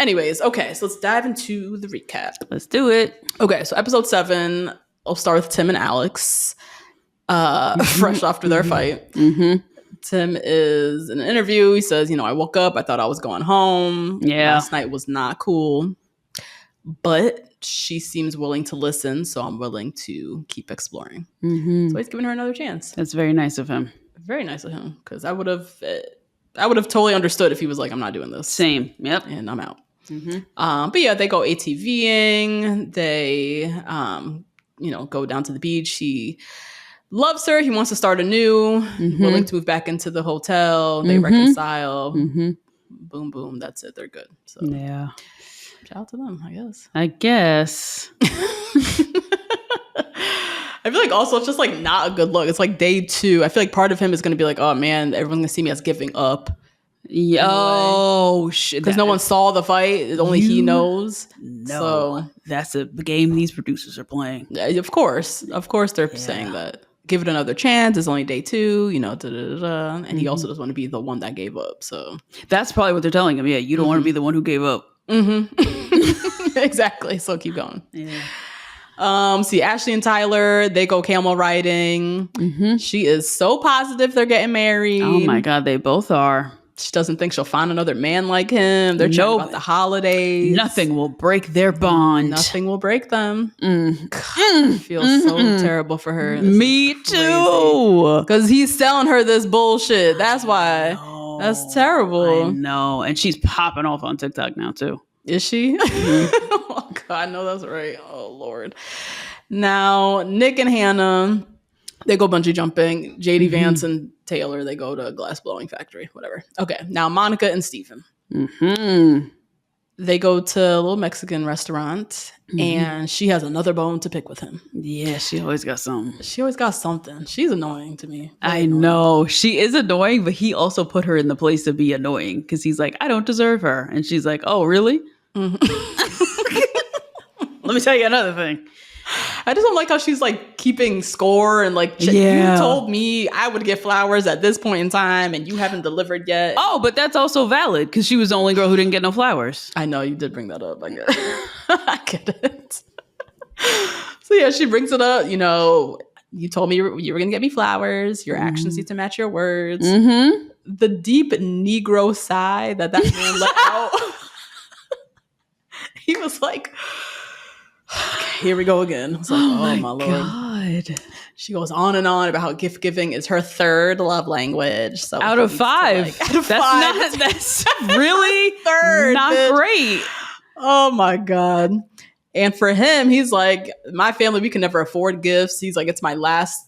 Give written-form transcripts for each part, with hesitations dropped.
Anyways, okay, so let's dive into the recap. Let's do it. Okay, so episode 7, I'll start with Tim and Alex, fresh after their fight. Tim is in an interview. He says, I woke up, I thought I was going home. Yeah. Last night was not cool. But she seems willing to listen, so I'm willing to keep exploring. So he's giving her another chance. That's very nice of him. Very nice of him, because I would have totally understood if he was like, I'm not doing this. Same. Yep. And I'm out. But yeah, they go ATVing. They, go down to the beach. He loves her. He wants to start anew. Willing to move back into the hotel. They reconcile. Boom, boom. That's it. They're good. So yeah. Shout out to them, I guess. I feel like also it's just like not a good look. It's like day 2. I feel like part of him is going to be like, oh man, everyone's going to see me as giving up. Oh shit! Because no one saw the fight. Only he knows. No, so that's the game these producers are playing. Of course, they're saying that. Give it another chance. It's only day 2. And he also doesn't want to be the one that gave up. So that's probably what they're telling him. Yeah, you don't want to be the one who gave up. Exactly. So keep going. Yeah. See Ashley and Tyler, they go camel riding. She is so positive they're getting married. Oh my God, they both are. She doesn't think she'll find another man like him. They're chatting about the holidays. Nothing will break their bond. Nothing will break them. I feel so terrible for her. Me too. Because he's selling her this bullshit. That's why. That's terrible. I know. And she's popping off on TikTok now too. Is she? Oh God, no, that's right. Oh Lord. Now, Nick and Hannah, they go bungee jumping. JD Vance and Taylor, they go to a glass blowing factory, whatever. Okay, now Monica and Steven. They go to a little Mexican restaurant, and she has another bone to pick with him. Yeah, she always got something. She's annoying to me. I know. She is annoying, but he also put her in the place to be annoying because he's like, I don't deserve her. And she's like, oh, really? Let me tell you another thing. I just don't like how she's like keeping score and like, you told me I would get flowers at this point in time and you haven't delivered yet. Oh, but that's also valid because she was the only girl who didn't get no flowers. I know, you did bring that up. I get it. I get it. So yeah, she brings it up. You told me you were going to get me flowers. Your actions need to match your words. The deep Negro sigh that man let out. He was like, okay, here we go again. I was like, oh my Lord. God. She goes on and on about how gift giving is her 3rd love language. So out of 5. That's really 3rd. Not bitch. Great. Oh my God. And for him, he's like, my family, we can never afford gifts. He's like, it's my last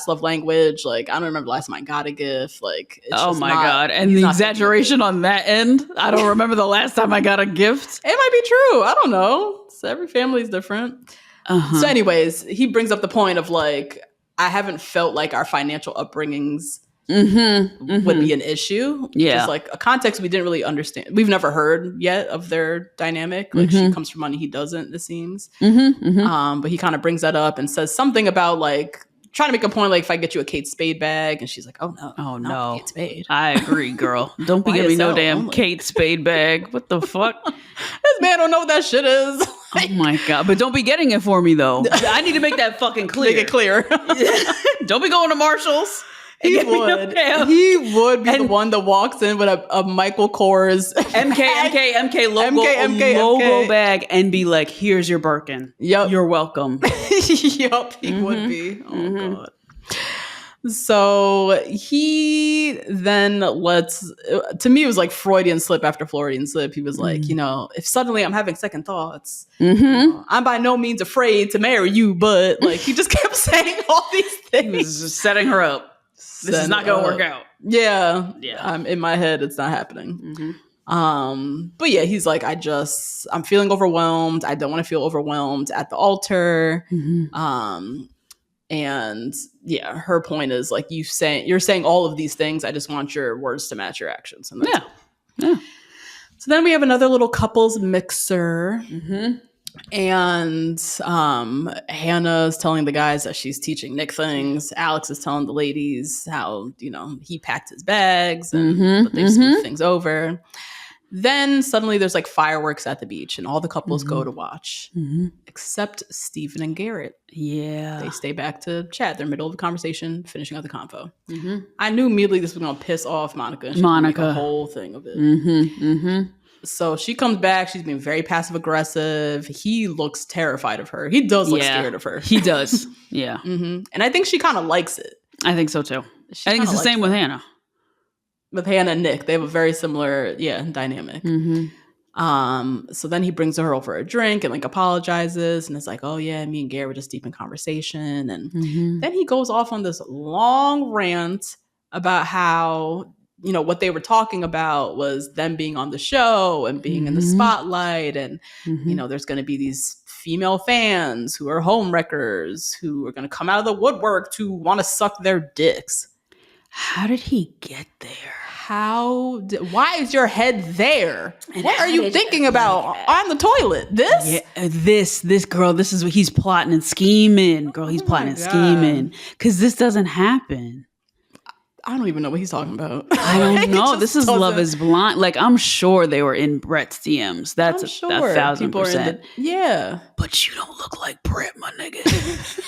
love language. Like, I don't remember the last time I got a gift. Like, it's oh my God. And the exaggeration on that end. I don't remember the last time I got a gift. It might be true. I don't know. So every family is different. So anyways, he brings up the point of like, I haven't felt like our financial upbringings would be an issue. Yeah. Just like a context we didn't really understand. We've never heard yet of their dynamic. Like she comes from money, he doesn't, it seems. But he kind of brings that up and says something about like, trying to make a point like if I get you a Kate Spade bag, and she's like, oh no, Kate Spade. I agree, girl. Don't be giving me no damn Kate Spade bag. What the fuck? This man don't know what that shit is. Oh my God. But don't be getting it for me though. I need to make that fucking clear. Make it clear. Don't be going to Marshall's. He would be the one that walks in with a Michael Kors MK logo bag and be like, here's your Birkin. Yep. You're welcome. Yep, he would be. Oh God. So he then to me, it was like Freudian slip after Freudian slip. He was like, if suddenly I'm having second thoughts, I'm by no means afraid to marry you, but like he just kept saying all these things. He was just setting her up. This is not going to work out. Yeah. In my head, it's not happening. But yeah, he's like, I'm feeling overwhelmed. I don't want to feel overwhelmed at the altar. And yeah, her point is like, you're saying all of these things. I just want your words to match your actions. And that's it. So then we have another little couples mixer. And Hannah's telling the guys that she's teaching Nick things. Alex is telling the ladies how, he packed his bags, but they smooth things over. Then suddenly there's like fireworks at the beach and all the couples go to watch, except Stephen and Garrett. Yeah. They stay back to chat. They're middle of the conversation, finishing out the convo. I knew immediately this was going to piss off Monica. She's gonna make a whole thing of it. So she comes back. She's being very passive aggressive. He looks terrified of her. He does look scared of her. He does. Yeah. And I think she kind of likes it. I think so too. I think it's the same with Hannah. With Hannah and Nick, they have a very similar, dynamic. So then he brings her over a drink and like apologizes and it's like, oh yeah, me and Garrett were just deep in conversation. And then he goes off on this long rant about how, what they were talking about was them being on the show and being in the spotlight. And, there's going to be these female fans who are homewreckers who are going to come out of the woodwork to want to suck their dicks. How did he get there? Why is your head there? And what are you thinking about on the toilet? This? Yeah, this girl, this is what he's plotting and scheming. Girl, he's plotting and scheming. Because this doesn't happen. I don't even know what he's talking about. I don't know. This is Love is Blind. Like, I'm sure they were in Brett's DMs. That's 1,000%. Yeah. But you don't look like Brett, my nigga.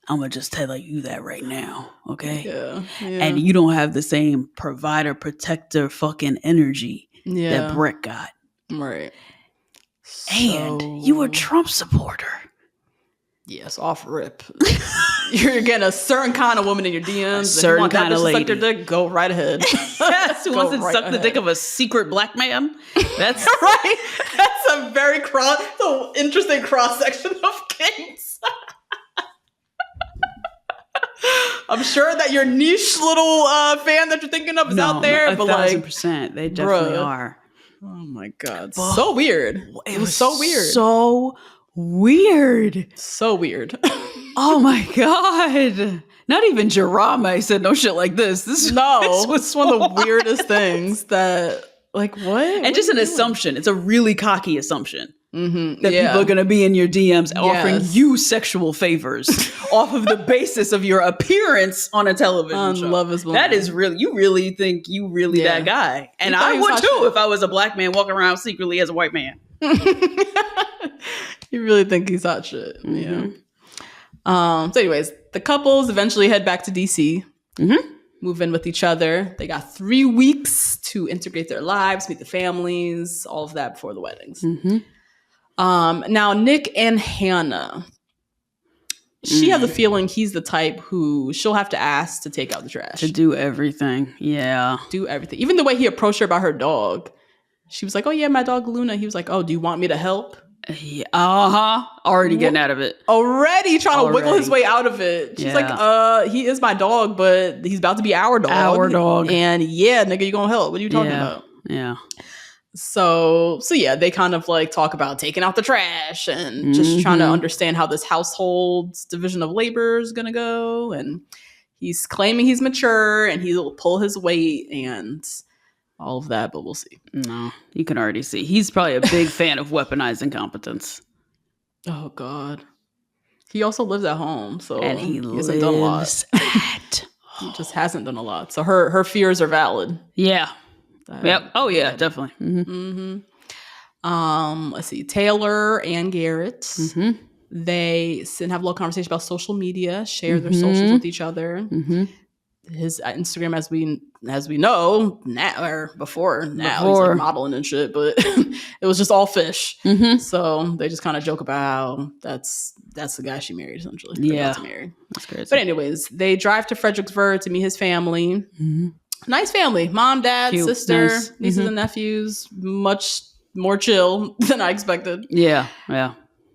I'm going to just tell you that right now, okay? Yeah. And you don't have the same provider, protector fucking energy that Brett got. Right. And you were a Trump supporter. Yes, off rip. You're getting a certain kind of woman in your DMs. A certain kind of lady. Suck their dick, go right ahead. Yes, who wants to suck the dick of a secret black man? That's right. That's a very interesting cross-section of kings. I'm sure that your niche little fan that you're thinking of is out there, but 1,000%, they definitely are. Oh my god, so weird! It was so weird, so weird, so weird. Oh my god! Not even Jarame said no shit like this. This was one of the weirdest things that, like, what? And just an assumption. It's a really cocky assumption. That people are going to be in your DMs offering you sexual favors off of the basis of your appearance on a television show. Love is Blind. That is really, you really think you really that guy. And I would too if I was a black man walking around secretly as a white man. You really think he's hot shit. Yeah. So anyways, the couples eventually head back to DC. Move in with each other. They got 3 weeks to integrate their lives, meet the families, all of that before the weddings. Now, Nick and Hannah, she has a feeling he's the type who she'll have to ask to take out the trash. To do everything. Yeah. Do everything. Even the way he approached her about her dog. She was like, oh, yeah, my dog Luna. He was like, oh, do you want me to help? Yeah. Already getting out of it. Already trying to wiggle his way out of it. She's like, he is my dog, but he's about to be our dog. Our dog. And yeah, nigga, you gonna help. What are you talking about? Yeah. So yeah, they kind of like talk about taking out the trash and just trying to understand how this household's division of labor is going to go. And he's claiming he's mature and he'll pull his weight and all of that, but we'll see. No, you can already see. He's probably a big fan of weaponized incompetence. Oh, God. He also lives at home, so and he hasn't done a lot. He just hasn't done a lot. So her fears are valid. Yeah. Yep. Oh yeah, definitely. Let's see. Taylor and Garrett. They sit and have a little conversation about social media, share their socials with each other. His Instagram, as we know now or before he's like modeling and shit, but it was just all fish. So they just kind of joke about how that's the guy she married essentially. Yeah, that's crazy. But anyways, they drive to Fredericksburg to meet his family. Nice family, mom, dad, cute, sister, nice. Nieces and nephews. Much more chill than I expected. Yeah.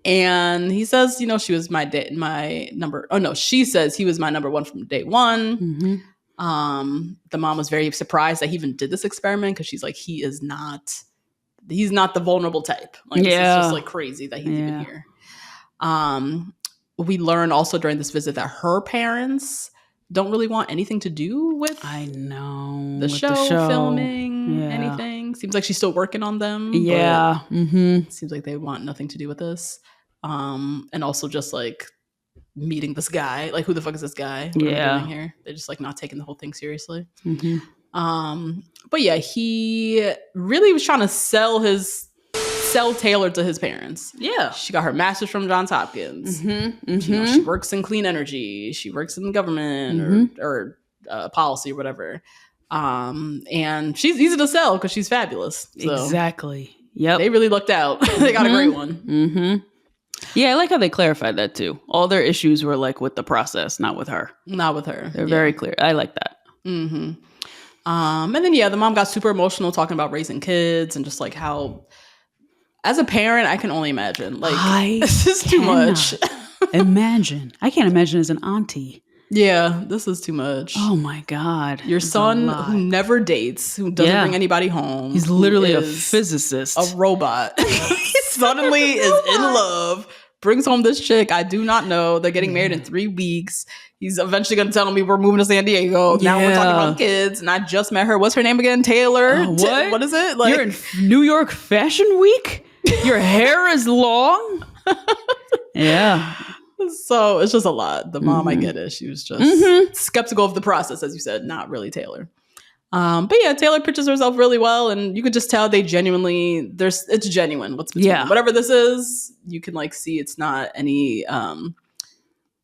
And he says, she was my number. Oh no, she says he was my number one from day one. The mom was very surprised that he even did this experiment because she's like, he's not the vulnerable type. Like, this is just like crazy that he's even here. We learn also during this visit that her parents don't really want anything to do with the show, filming, anything. Seems like she's still working on them. Yeah. Seems like they want nothing to do with this. And also just like meeting this guy. Like, who the fuck is this guy? What are we doing here? They're just like not taking the whole thing seriously. But yeah, he really was trying to sell Taylor to his parents. Yeah. She got her master's from Johns Hopkins. She works in clean energy. She works in government or policy or whatever. And she's easy to sell because she's fabulous. So exactly. Yep. They really looked out. They got a great one. Yeah, I like how they clarified that too. All their issues were like with the process, not with her. Not with her. They're very clear. I like that. And then the mom got super emotional talking about raising kids and just like how, as a parent, I can only imagine. Like, this is too much. Imagine. I can't imagine as an auntie. Yeah, this is too much. Oh my God. Your son who never dates, who doesn't bring anybody home. He's literally a physicist. A robot. Suddenly is in love. Brings home this chick I do not know. They're getting married in 3 weeks. He's eventually going to tell me we're moving to San Diego. Now we're talking about kids. And I just met her. What's her name again? Taylor? What? What is it? Like, you're in New York Fashion Week? Your hair is long? Yeah. So it's just a lot. The mom, I get it. She was just skeptical of the process, as you said, not really Taylor. But yeah, Taylor pitches herself really well, and you could just tell they genuinely, it's genuine what's between them. Whatever this is, you can like see it's not any,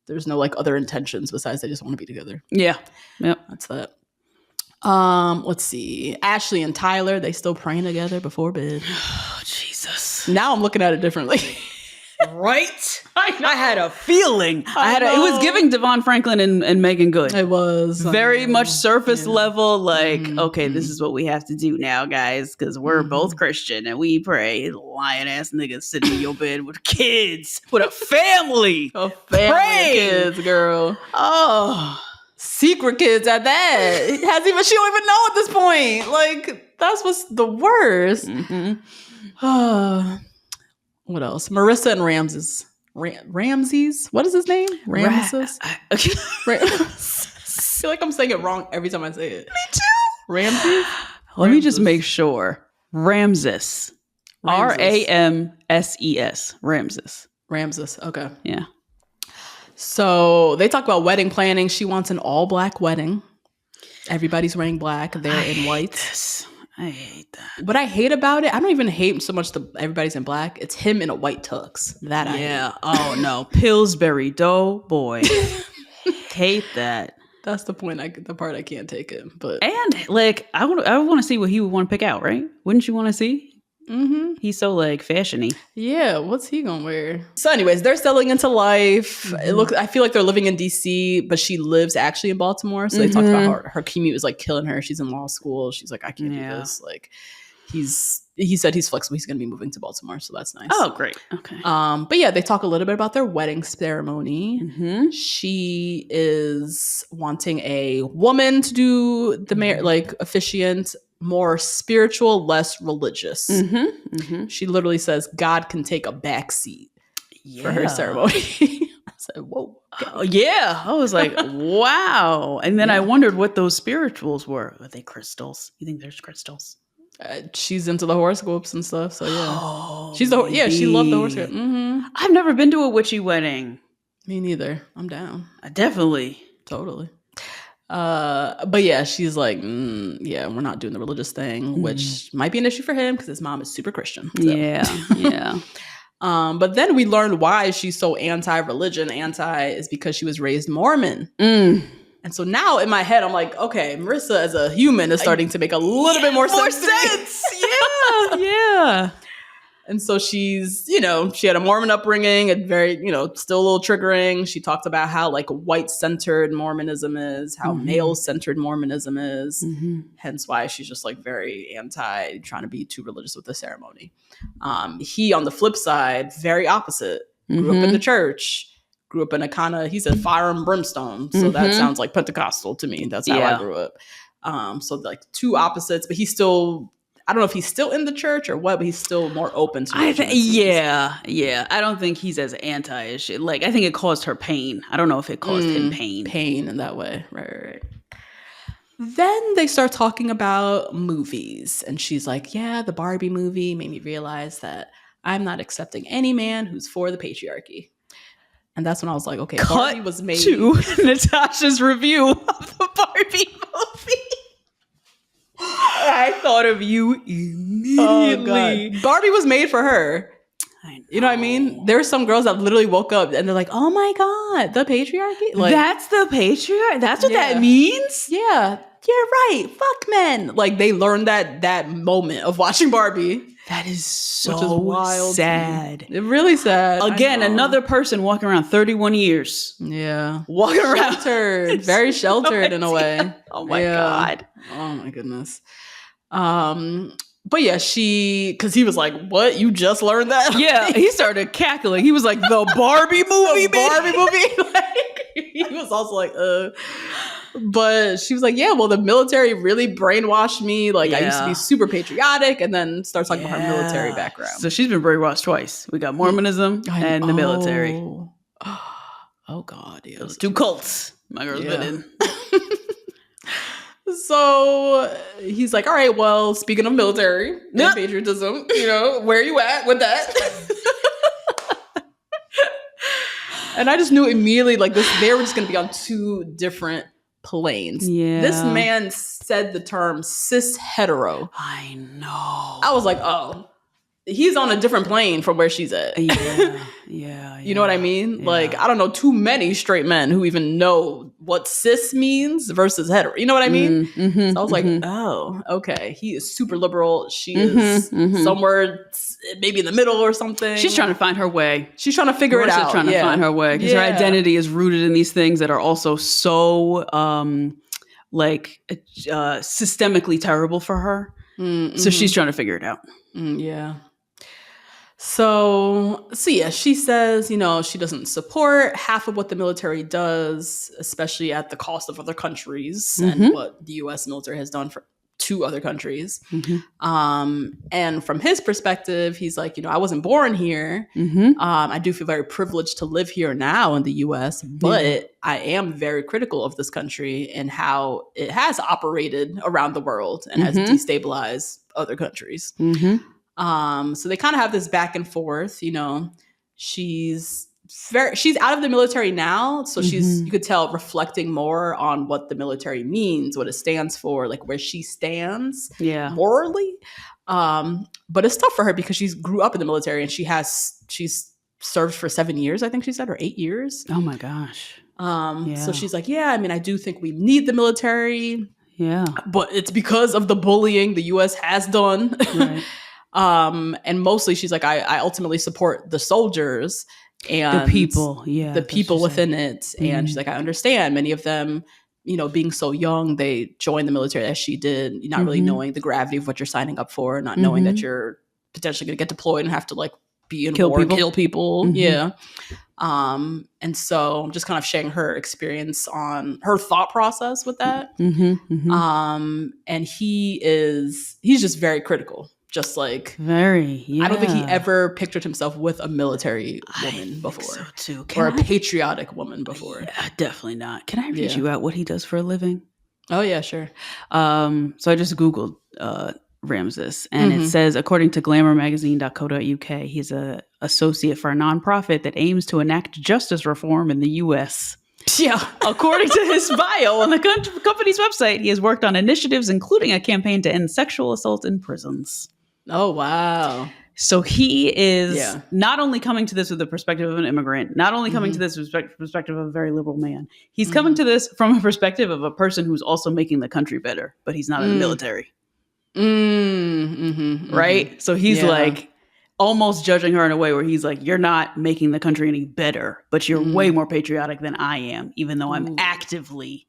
there's no like other intentions besides they just want to be together. Yeah. Yep. That's that. Let's see. Ashley and Tyler, they still praying together before bed. Oh, Jesus. Now I'm looking at it differently. Right? I had a feeling. It was giving Devon Franklin and Megan Good. It was. Very much surface level, like, okay, this is what we have to do now, guys, because we're both Christian and we pray. Lion ass niggas sitting in your bed with kids, with a family. A family of kids, girl. Oh. Secret kids at that. She don't even know at this point. Like, that's what's the worst. What else? Marissa and Ramses. Ramses? What is his name? Ramses? I feel like I'm saying it wrong every time I say it. Me too. Ramses? Let me just make sure. Ramses. Ramses. Ramses. Ramses. Okay. Yeah. So they talk about wedding planning. She wants an all-black wedding. Everybody's wearing black. They're in white. I hate that. What I hate about it, I don't even hate so much everybody's in black. It's him in a white tux. That I hate. Oh no, Pillsbury Doughboy. Hate that. That's the point. The part I can't take it. But and like I want to see what he would want to pick out, right? Wouldn't you want to see? He's so like fashion-y. Yeah, what's he gonna wear? So anyways, they're settling into life. I feel like they're living in DC, but she lives actually in Baltimore. So they talked about her commute is like killing her. She's in law school. She's like, I can't do this. Like he said he's flexible. He's gonna be moving to Baltimore. So that's nice. Oh, great. Okay. But yeah, they talk a little bit about their wedding ceremony. She is wanting a woman to do the like officiant, more spiritual, less religious. She literally says God can take a back seat for her ceremony. I said, whoa. Yeah. I was like, wow. And then I wondered what those spirituals were. Are they crystals? You think there's crystals? She's into the horoscopes and stuff. So yeah. She loved the horoscope. I've never been to a witchy wedding. Me neither. I'm down. Definitely. Totally. But yeah, she's like, we're not doing the religious thing, which might be an issue for him because his mom is super Christian. So. Yeah. But then we learned why she's so anti-religion. Is because she was raised Mormon. And so now in my head, I'm like, okay, Marissa as a human is starting to make a little bit more sense. Yeah. And so she's, she had a Mormon upbringing, and very, still a little triggering. She talked about how like white-centered Mormonism is, how male-centered Mormonism is. Hence why she's just like very anti trying to be too religious with the ceremony. He, on the flip side, very opposite. Grew up in the church, grew up in a kind of, he said fire and brimstone. So that sounds like Pentecostal to me. That's how I grew up. So like two opposites, but he's still, I don't know if he's still in the church or what, but he's still more open to it. Yeah. I don't think he's as anti as shit. Like, I think it caused her pain. I don't know if it caused him pain. Pain in that way. Right. Then they start talking about movies. And she's like, yeah, the Barbie movie made me realize that I'm not accepting any man who's for the patriarchy. And that's when I was like, okay, Barbie was made to Natasha's review of the Barbie movie. I thought of you immediately. Oh, Barbie was made for her. You know what I mean? There's some girls that literally woke up and they're like, oh my God, the patriarchy? Like, that's the patriarchy? That's what that means? Yeah, you're right. Fuck men. Like, they learned that moment of watching Barbie. That is so wild, sad. It's really sad. Again, another person walking around 31 years. Yeah. Walking around. Sheltered. Very sheltered in a way. Oh my God. Oh my goodness. But yeah, because he was like, what? You just learned that? Yeah, he started cackling. He was like, the Barbie movie, Barbie movie? Like, he was also like, But she was like, yeah, well, the military really brainwashed me. Like, I used to be super patriotic, and then starts talking about her military background. So she's been brainwashed twice. We got Mormonism and the military. Oh God, yeah. Those two cults my girl's been in. So he's like, all right, well, speaking of military and patriotism, where are you at with that? And I just knew immediately, like, they were just going to be on two different planes. Yeah. This man said the term cis hetero. I know. I was like, oh, he's on a different plane from where she's at. Yeah. You know what I mean? Yeah. Like, I don't know too many straight men who even know what cis means versus hetero. You know what I mean? Mm-hmm, so I was like, oh, okay. He is super liberal. She is somewhere maybe in the middle or something. She's trying to find her way. She's trying to figure it out. Trying to find her way. Because her identity is rooted in these things that are also so systemically terrible for her. Mm-hmm. So she's trying to figure it out. Yeah. So yeah, she says, she doesn't support half of what the military does, especially at the cost of other countries and what the U.S. military has done to other countries. And from his perspective, he's like, I wasn't born here. I do feel very privileged to live here now in the U.S., but I am very critical of this country and how it has operated around the world and has destabilized other countries. So they kind of have this back and forth, she's out of the military now. So she's, you could tell, reflecting more on what the military means, what it stands for, like where she stands morally. But it's tough for her because she grew up in the military and she's served for 7 years, I think she said, or 8 years. Oh my gosh. So she's like, I do think we need the military. Yeah. But it's because of the bullying the U.S. has done. Right. And mostly she's like, I ultimately support the soldiers and the people, the people within it. And she's like, I understand many of them, being so young, they joined the military as she did, not really knowing the gravity of what you're signing up for, not knowing that you're potentially going to get deployed and have to like be in war and kill people. Yeah. And so I'm just kind of sharing her experience on her thought process with that. And he's just very critical. Just like I don't think he ever pictured himself with a military woman before, so too. Or a patriotic woman before. Yeah, definitely not. Can I read you out what he does for a living? Oh yeah, sure. So I just Googled Ramses, and it says, according to glamourmagazine.co.uk, he's an associate for a nonprofit that aims to enact justice reform in the U.S. Yeah. According to his bio on the company's website, he has worked on initiatives including a campaign to end sexual assault in prisons. Oh, wow. So he is not only coming to this with the perspective of an immigrant, not only coming to this with the perspective of a very liberal man, he's coming to this from a perspective of a person who's also making the country better, but he's not in the military. Right? So he's like almost judging her in a way where he's like, you're not making the country any better, but you're way more patriotic than I am, even though I'm actively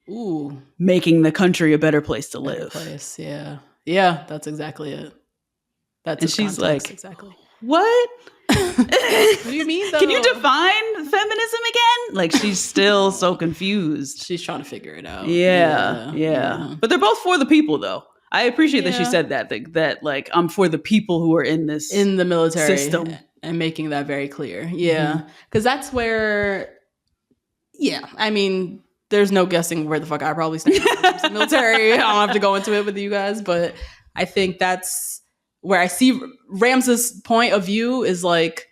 making the country a better place to live. Place, yeah. Yeah, that's exactly it. That's and she's context, like, exactly. What? What do you mean, though? Can you define feminism again? Like, she's still so confused. She's trying to figure it out. Yeah. But they're both for the people, though. I appreciate that she said that like, I'm for the people who are in the military system and making that very clear. Yeah. Because that's where, I mean, there's no guessing where the fuck I probably stand in the military. I don't have to go into it with you guys, but I think that's where I see Ramses' point of view is like,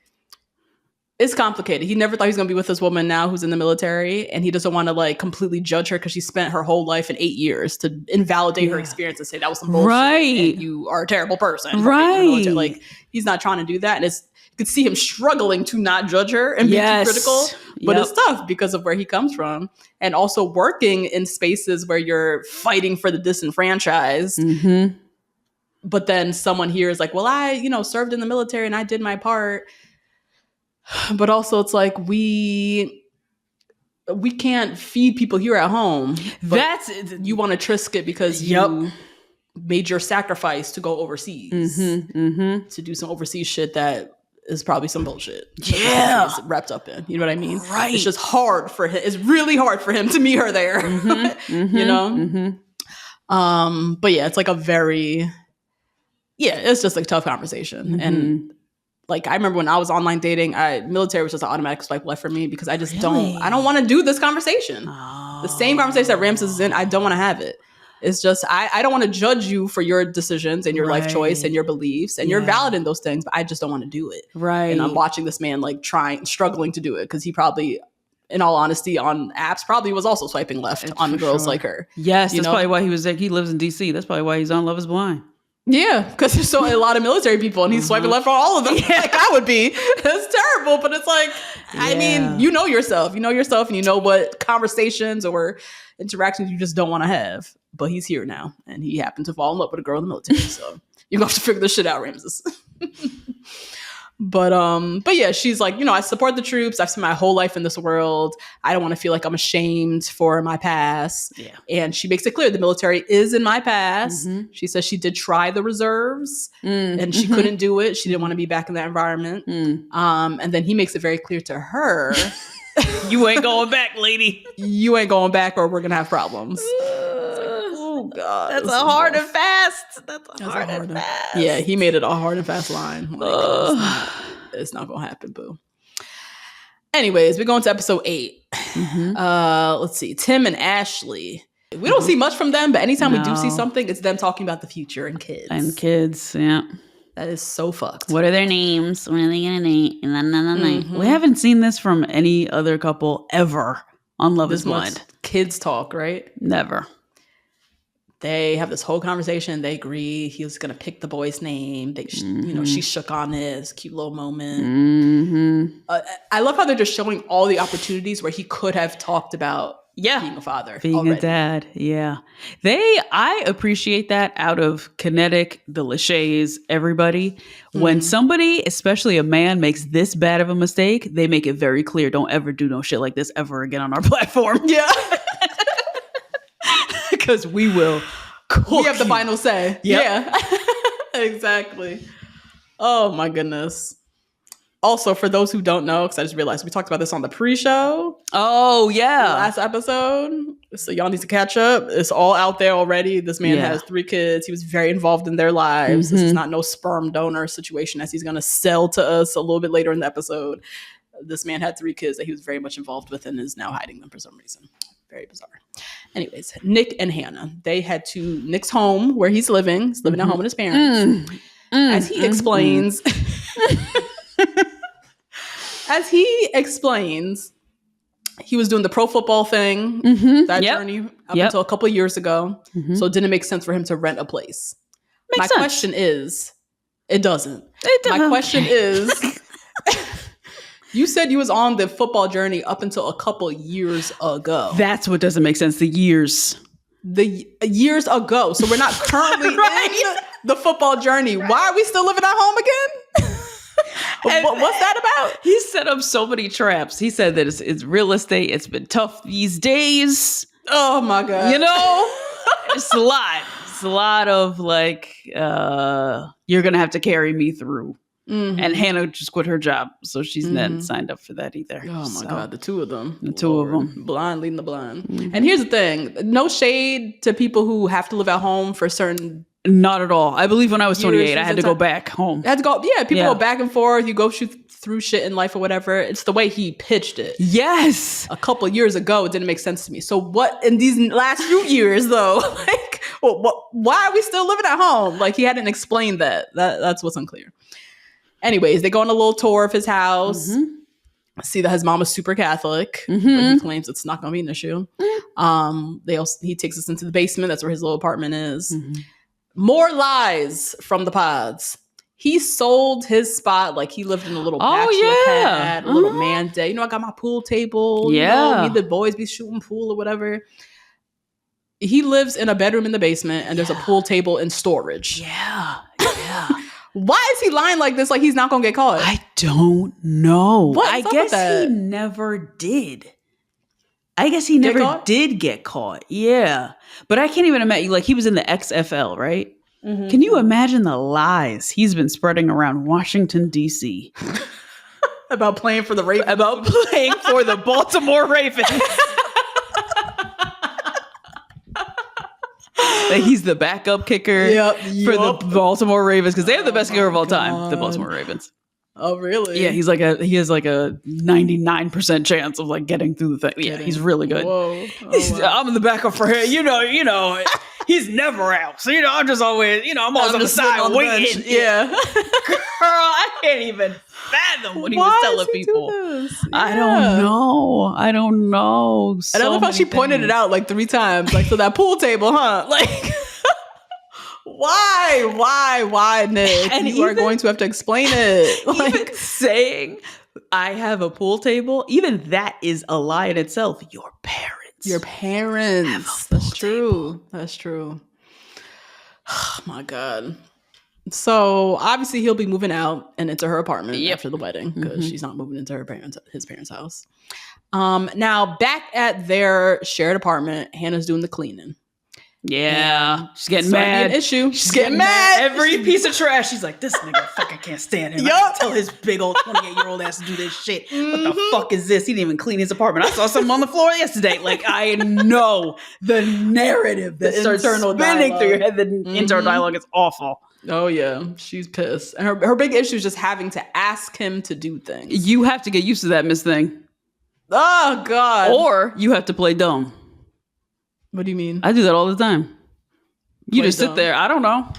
It's complicated. He never thought he was going to be with this woman now who's in the military, and he doesn't want to like completely judge her because she spent her whole life in 8 years to invalidate her experience and say that was some bullshit. Right. And you are a terrible person. Right. Like, he's not trying to do that. And you could see him struggling to not judge her and be too critical. But it's tough because of where he comes from. And also working in spaces where you're fighting for the disenfranchised. Mm-hmm. But then someone here is like, well, I, served in the military and I did my part. But also it's like we can't feed people here at home. You want to trisk it because you made your sacrifice to go overseas to do some overseas shit that is probably some bullshit. Yeah, wrapped up in. You know what I mean? Right. It's just hard for him. It's really hard for him to meet her there. But yeah, it's like it's just like a tough conversation and. Like, I remember when I was online dating, military was just an automatic swipe left for me because I just I don't want to do this conversation. Oh. The same conversation that Ramses is in, I don't want to have it. It's just, I don't want to judge you for your decisions and your life choice and your beliefs. And you're valid in those things, but I just don't want to do it. Right. And I'm watching this man like struggling to do it because he probably, in all honesty, on apps, probably was also swiping left on girls like her. Yes, that's probably why he was like, he lives in DC. That's probably why he's on Love is Blind. Yeah, because there's a lot of military people and he's swiping left on all of them. Yeah. Like I would be. That's terrible. But it's like, I mean, you know yourself. You know yourself and you know what conversations or interactions you just don't want to have. But he's here now. And he happened to fall in love with a girl in the military. So you're going to have to figure this shit out, Ramses. But yeah, she's like, I support the troops. I've spent my whole life in this world. I don't want to feel like I'm ashamed for my past. Yeah. And she makes it clear the military is in my past. Mm-hmm. She says she did try the reserves and she couldn't do it. She didn't want to be back in that environment. And then he makes it very clear to her, you ain't going back, lady. You ain't going back or we're going to have problems. Oh God, that's a hard and fast. That's a hard and fast. Yeah, he made it a hard and fast line. Like, it's not gonna happen, boo. Anyways, we go into episode 8. Let's see, Tim and Ashley. We don't see much from them, but anytime we do see something, it's them talking about the future and kids. Yeah. That is so fucked. What are their names? What are they gonna name? We haven't seen this from any other couple ever on Love is Blind. Kids talk, right? Never. They have this whole conversation. They agree he was going to pick the boy's name. She shook on this cute little moment. I love how they're just showing all the opportunities where he could have talked about being a father, being already. A dad. Yeah, I appreciate that out of Kinetic, the Lachey's, everybody. When somebody, especially a man, makes this bad of a mistake, they make it very clear: don't ever do no shit like this ever again on our platform. Yeah. Because we will we have the final say. Yep. Yeah. Exactly. Oh my goodness. Also, for those who don't know, because I just realized we talked about this on the pre-show. Oh yeah. Last episode. So y'all need to catch up. It's all out there already. This man has 3 kids. He was very involved in their lives. This is not no sperm donor situation as he's going to sell to us a little bit later in the episode. This man had 3 kids that he was very much involved with and is now hiding them for some reason. Very bizarre. Anyways, Nick and Hannah, they head to Nick's home where he's living. He's living at home with his parents. As he explains, he was doing the pro football thing, that journey up until a couple of years ago. So it didn't make sense for him to rent a place. My question is, it doesn't. My question is, you said you was on the football journey up until a couple years ago. That's what doesn't make sense. The years ago. So we're not currently in the football journey. Right. Why are we still living at home again? What's that about? He set up so many traps. He said that it's real estate. It's been tough these days. Oh my God. It's a lot. It's a lot of like, you're going to have to carry me through. And Hannah just quit her job, so she's not signed up for that either. Oh my God, the two of them. Blind leading the blind. And here's the thing, no shade to people who have to live at home for certain... Not at all. I believe when I was 28, I had to go back home. People go back and forth, you go through shit in life or whatever. It's the way he pitched it. Yes! A couple of years ago, it didn't make sense to me. So what, in these last few years though, why are we still living at home? Like, he hadn't explained that. That's what's unclear. Anyways, they go on a little tour of his house. See that his mom is super Catholic, but he claims it's not going to be an issue. He takes us into the basement. That's where his little apartment is. More lies from the pods. He sold his spot like he lived in a little bachelor pad, a little man day. You know, I got my pool table. You know, me and the boys be shooting pool or whatever. He lives in a bedroom in the basement, and there's a pool table in storage. Yeah. Why is he lying like this? Like he's not gonna get caught? I don't know. What's I up guess with that? he never did. I guess he never did get caught. Yeah. But I can't even imagine, like he was in the XFL, right? Can you imagine the lies he's been spreading around Washington, D.C. about playing for the Ravens? About playing for the Baltimore Ravens. Like he's the backup kicker for the Baltimore Ravens because they have the best kicker of all time, the Baltimore Ravens. Oh, really? Yeah, he has like a 99% chance of like getting through the thing. Yeah, he's really good. Whoa. I'm in the backup for him. You know, he's never out. So, I'm just always, I'm always on the side waiting. Yeah. Girl, I can't even fathom what he was telling people. I don't know. And I love how she pointed it out like 3 times. Like, so that pool table, huh? Like, why, Nick? And you are going to have to explain it. Like, even saying, I have a pool table, even that is a lie in itself. Your parents. That's true. That's true. Oh, my God. So obviously he'll be moving out and into her apartment after the wedding because she's not moving into his parents' house. Now back at their shared apartment, Hannah's doing the cleaning. Yeah, she's getting mad. She's getting mad. Every piece of trash. She's like, this nigga fucking can't stand him. I tell his big old 28-year-old ass to do this shit. What the fuck is this? He didn't even clean his apartment. I saw something on the floor yesterday. Like, I know the narrative that starts spinning through your head. The internal dialogue is awful. Oh yeah, she's pissed. And her big issue is just having to ask him to do things. You have to get used to that, Miss Thing. Oh God. Or you have to play dumb. What do you mean? I do that all the time. You just sit there. I don't know.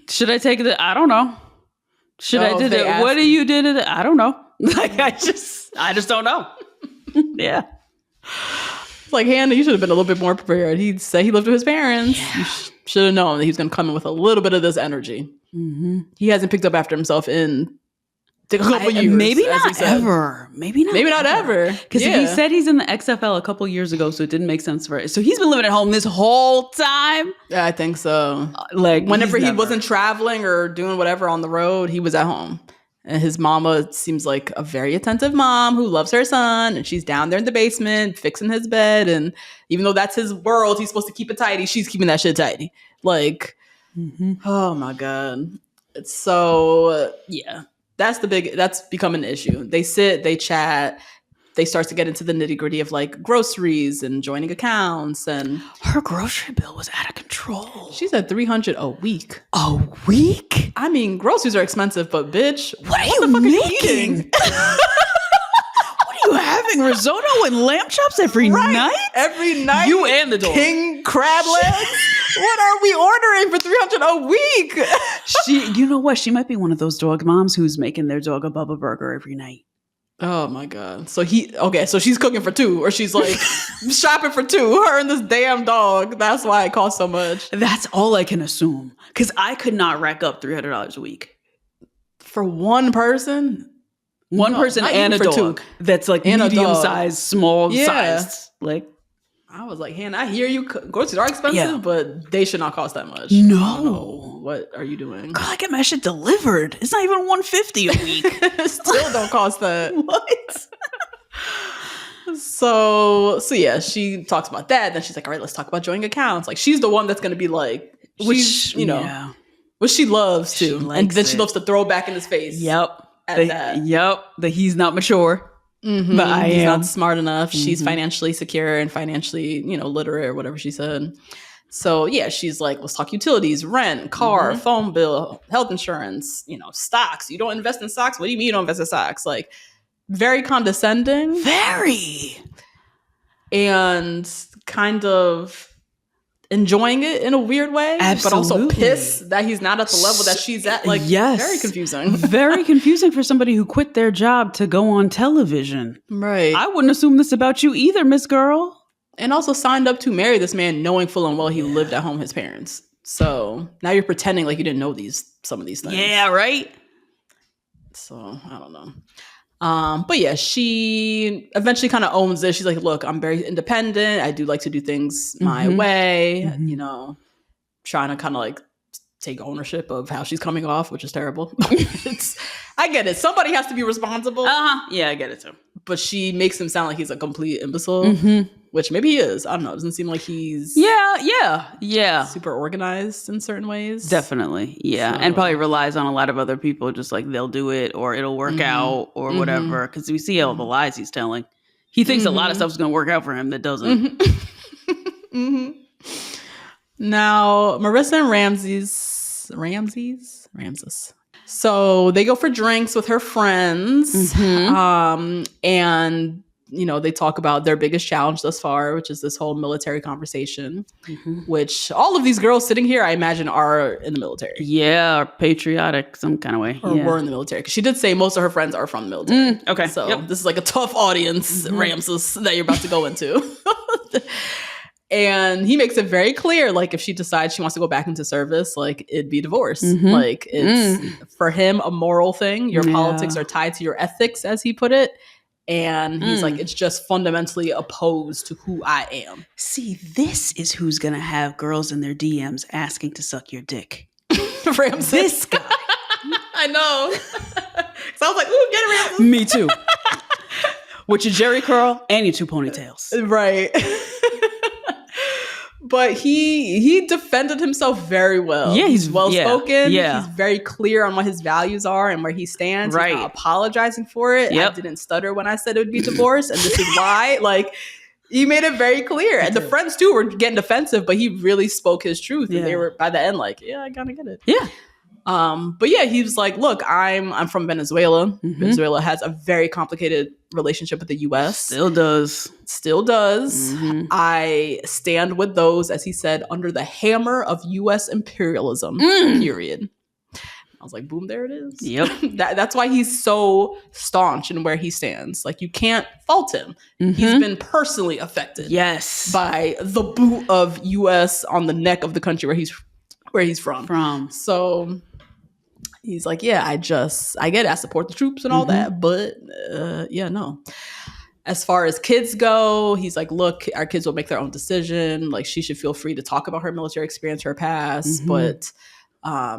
Should I take it? I don't know. Should I do that? What do you do to that? I don't know. Like I just don't know. Yeah. Like, Hannah, you should have been a little bit more prepared. He'd say he lived with his parents. Yeah. You should have known that he was going to come in with a little bit of this energy. He hasn't picked up after himself in a couple years. Maybe not ever. Maybe not ever. Because he said he's in the XFL a couple years ago, so it didn't make sense for it. So he's been living at home this whole time. Yeah, I think so. Like whenever he wasn't traveling or doing whatever on the road, he was at home. And his mama seems like a very attentive mom who loves her son. And she's down there in the basement fixing his bed. And even though that's his world, he's supposed to keep it tidy. She's keeping that shit tidy. Like, oh my God. It's so, that's become an issue. They sit, they chat. They start to get into the nitty gritty of like groceries and joining accounts, and her grocery bill was out of control. She's at $300 a week. A week? I mean, groceries are expensive, but bitch, what the fuck making? Are you eating? What are you having? Risotto and lamb chops every night? Every night? You and the dog. King crab legs? What are we ordering for $300 a week? You know what? She might be one of those dog moms who's making their dog a Bubba burger every night. Oh my God. So she's cooking for 2, or she's like shopping for 2, her and this damn dog. That's why it costs so much. That's all I can assume. Because I could not rack up $300 a week. For one person? One person and a dog. 2. That's like medium-sized, small-sized. Like, I was like, Hannah, I hear you. Groceries are expensive, but they should not cost that much. No. What are you doing? Girl, I get my shit delivered. It's not even $150 a week. Still don't cost that. What? So yeah, she talks about that. Then she's like, all right, let's talk about joint accounts. Like, she's the one that's going to be like, what she loves to. And then she loves to throw back in his face. Yep. That he's not mature. But he's not smart enough. She's financially secure and financially, literate or whatever she said. So yeah, she's like, let's talk utilities, rent, car, phone bill, health insurance, stocks. You don't invest in stocks? What do you mean you don't invest in stocks? Like, very condescending. Very. And kind of, enjoying it in a weird way, Absolutely. but also pissed that he's not at the level that she's at. Like, very confusing. Very confusing for somebody who quit their job to go on television. Right. I wouldn't assume this about you either, Miss Girl. And also signed up to marry this man knowing full and well he lived at home with his parents. So now you're pretending like you didn't know some of these things. Yeah, right? So I don't know. But yeah, she eventually kind of owns it. She's like, look, I'm very independent. I do like to do things my way, you know, trying to kind of like take ownership of how she's coming off, which is terrible. I get it. Somebody has to be responsible. Yeah, I get it too. But she makes him sound like he's a complete imbecile, which maybe he is. I don't know. It doesn't seem like he's super organized in certain ways. Definitely. Yeah. So, and probably relies on a lot of other people, just like they'll do it or it'll work out or whatever. Because we see all the lies he's telling. He thinks a lot of stuff's going to work out for him that doesn't. Now, Marissa and Ramses. So they go for drinks with her friends. And, you know, they talk about their biggest challenge thus far, which is this whole military conversation, which all of these girls sitting here, I imagine, are in the military. Yeah, or patriotic some kind of way. Or were in the military. Because she did say most of her friends are from the military. Okay. So this is like a tough audience, Ramses, that you're about to go into. And he makes it very clear, like, if she decides she wants to go back into service, like, it'd be divorce. Like, it's, for him, a moral thing. Your politics are tied to your ethics, as he put it. And he's like, it's just fundamentally opposed to who I am. See, this is who's going to have girls in their DMs asking to suck your dick. Ramses. This guy. I know. So I was like, ooh, get it, Ramses. Me too. With your Jerry curl and your 2 ponytails. Right. But he defended himself very well. Yeah, he's well-spoken. Yeah. He's very clear on what his values are and where he stands. Right. He's not apologizing for it. I didn't stutter when I said it would be divorce, and this is why. Like, he made it very clear. And the friends, too, were getting defensive, but he really spoke his truth. And they were, by the end, like, yeah, I kind of get it. Yeah. But yeah, he was like, look, I'm from Venezuela. Venezuela has a very complicated relationship with the US. Still does. I stand with those, as he said, under the hammer of US imperialism, period. I was like, boom, there it is. Yep. That's why he's so staunch in where he stands. Like, you can't fault him. He's been personally affected by the boot of US on the neck of the country where he's from. So he's like, yeah, I get it. I support the troops and all that, but no. As far as kids go, he's like, look, our kids will make their own decision. Like, she should feel free to talk about her military experience, her past, but our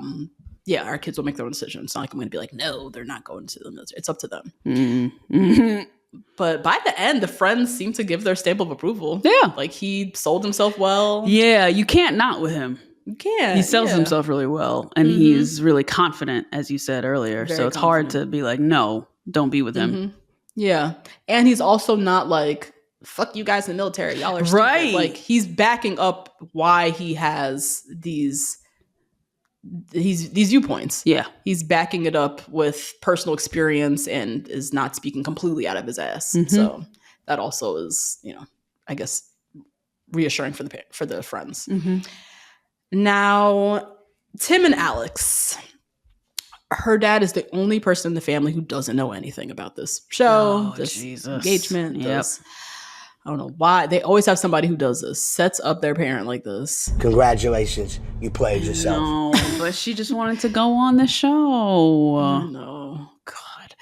kids will make their own decision. It's not like I'm going to be like, no, they're not going to the military. It's up to them. But by the end, the friends seem to give their stamp of approval. Yeah. Like, he sold himself well. Yeah, you can't not with him. You can't. He sells himself really well, and he's really confident, as you said earlier. Very so it's hard to be like, no, don't be with him. Yeah. And he's also not like, fuck you guys in the military. Y'all are stupid. Right. Like, he's backing up why he has these viewpoints. Yeah. He's backing it up with personal experience and is not speaking completely out of his ass. So that also is, you know, I guess reassuring for the friends. Now, Tim and Alex, her dad is the only person in the family who doesn't know anything about this show, this engagement. I don't know why. They always have somebody who does this, sets up their parent like this. Congratulations. You played yourself. No, but she just wanted to go on the show. I know. God.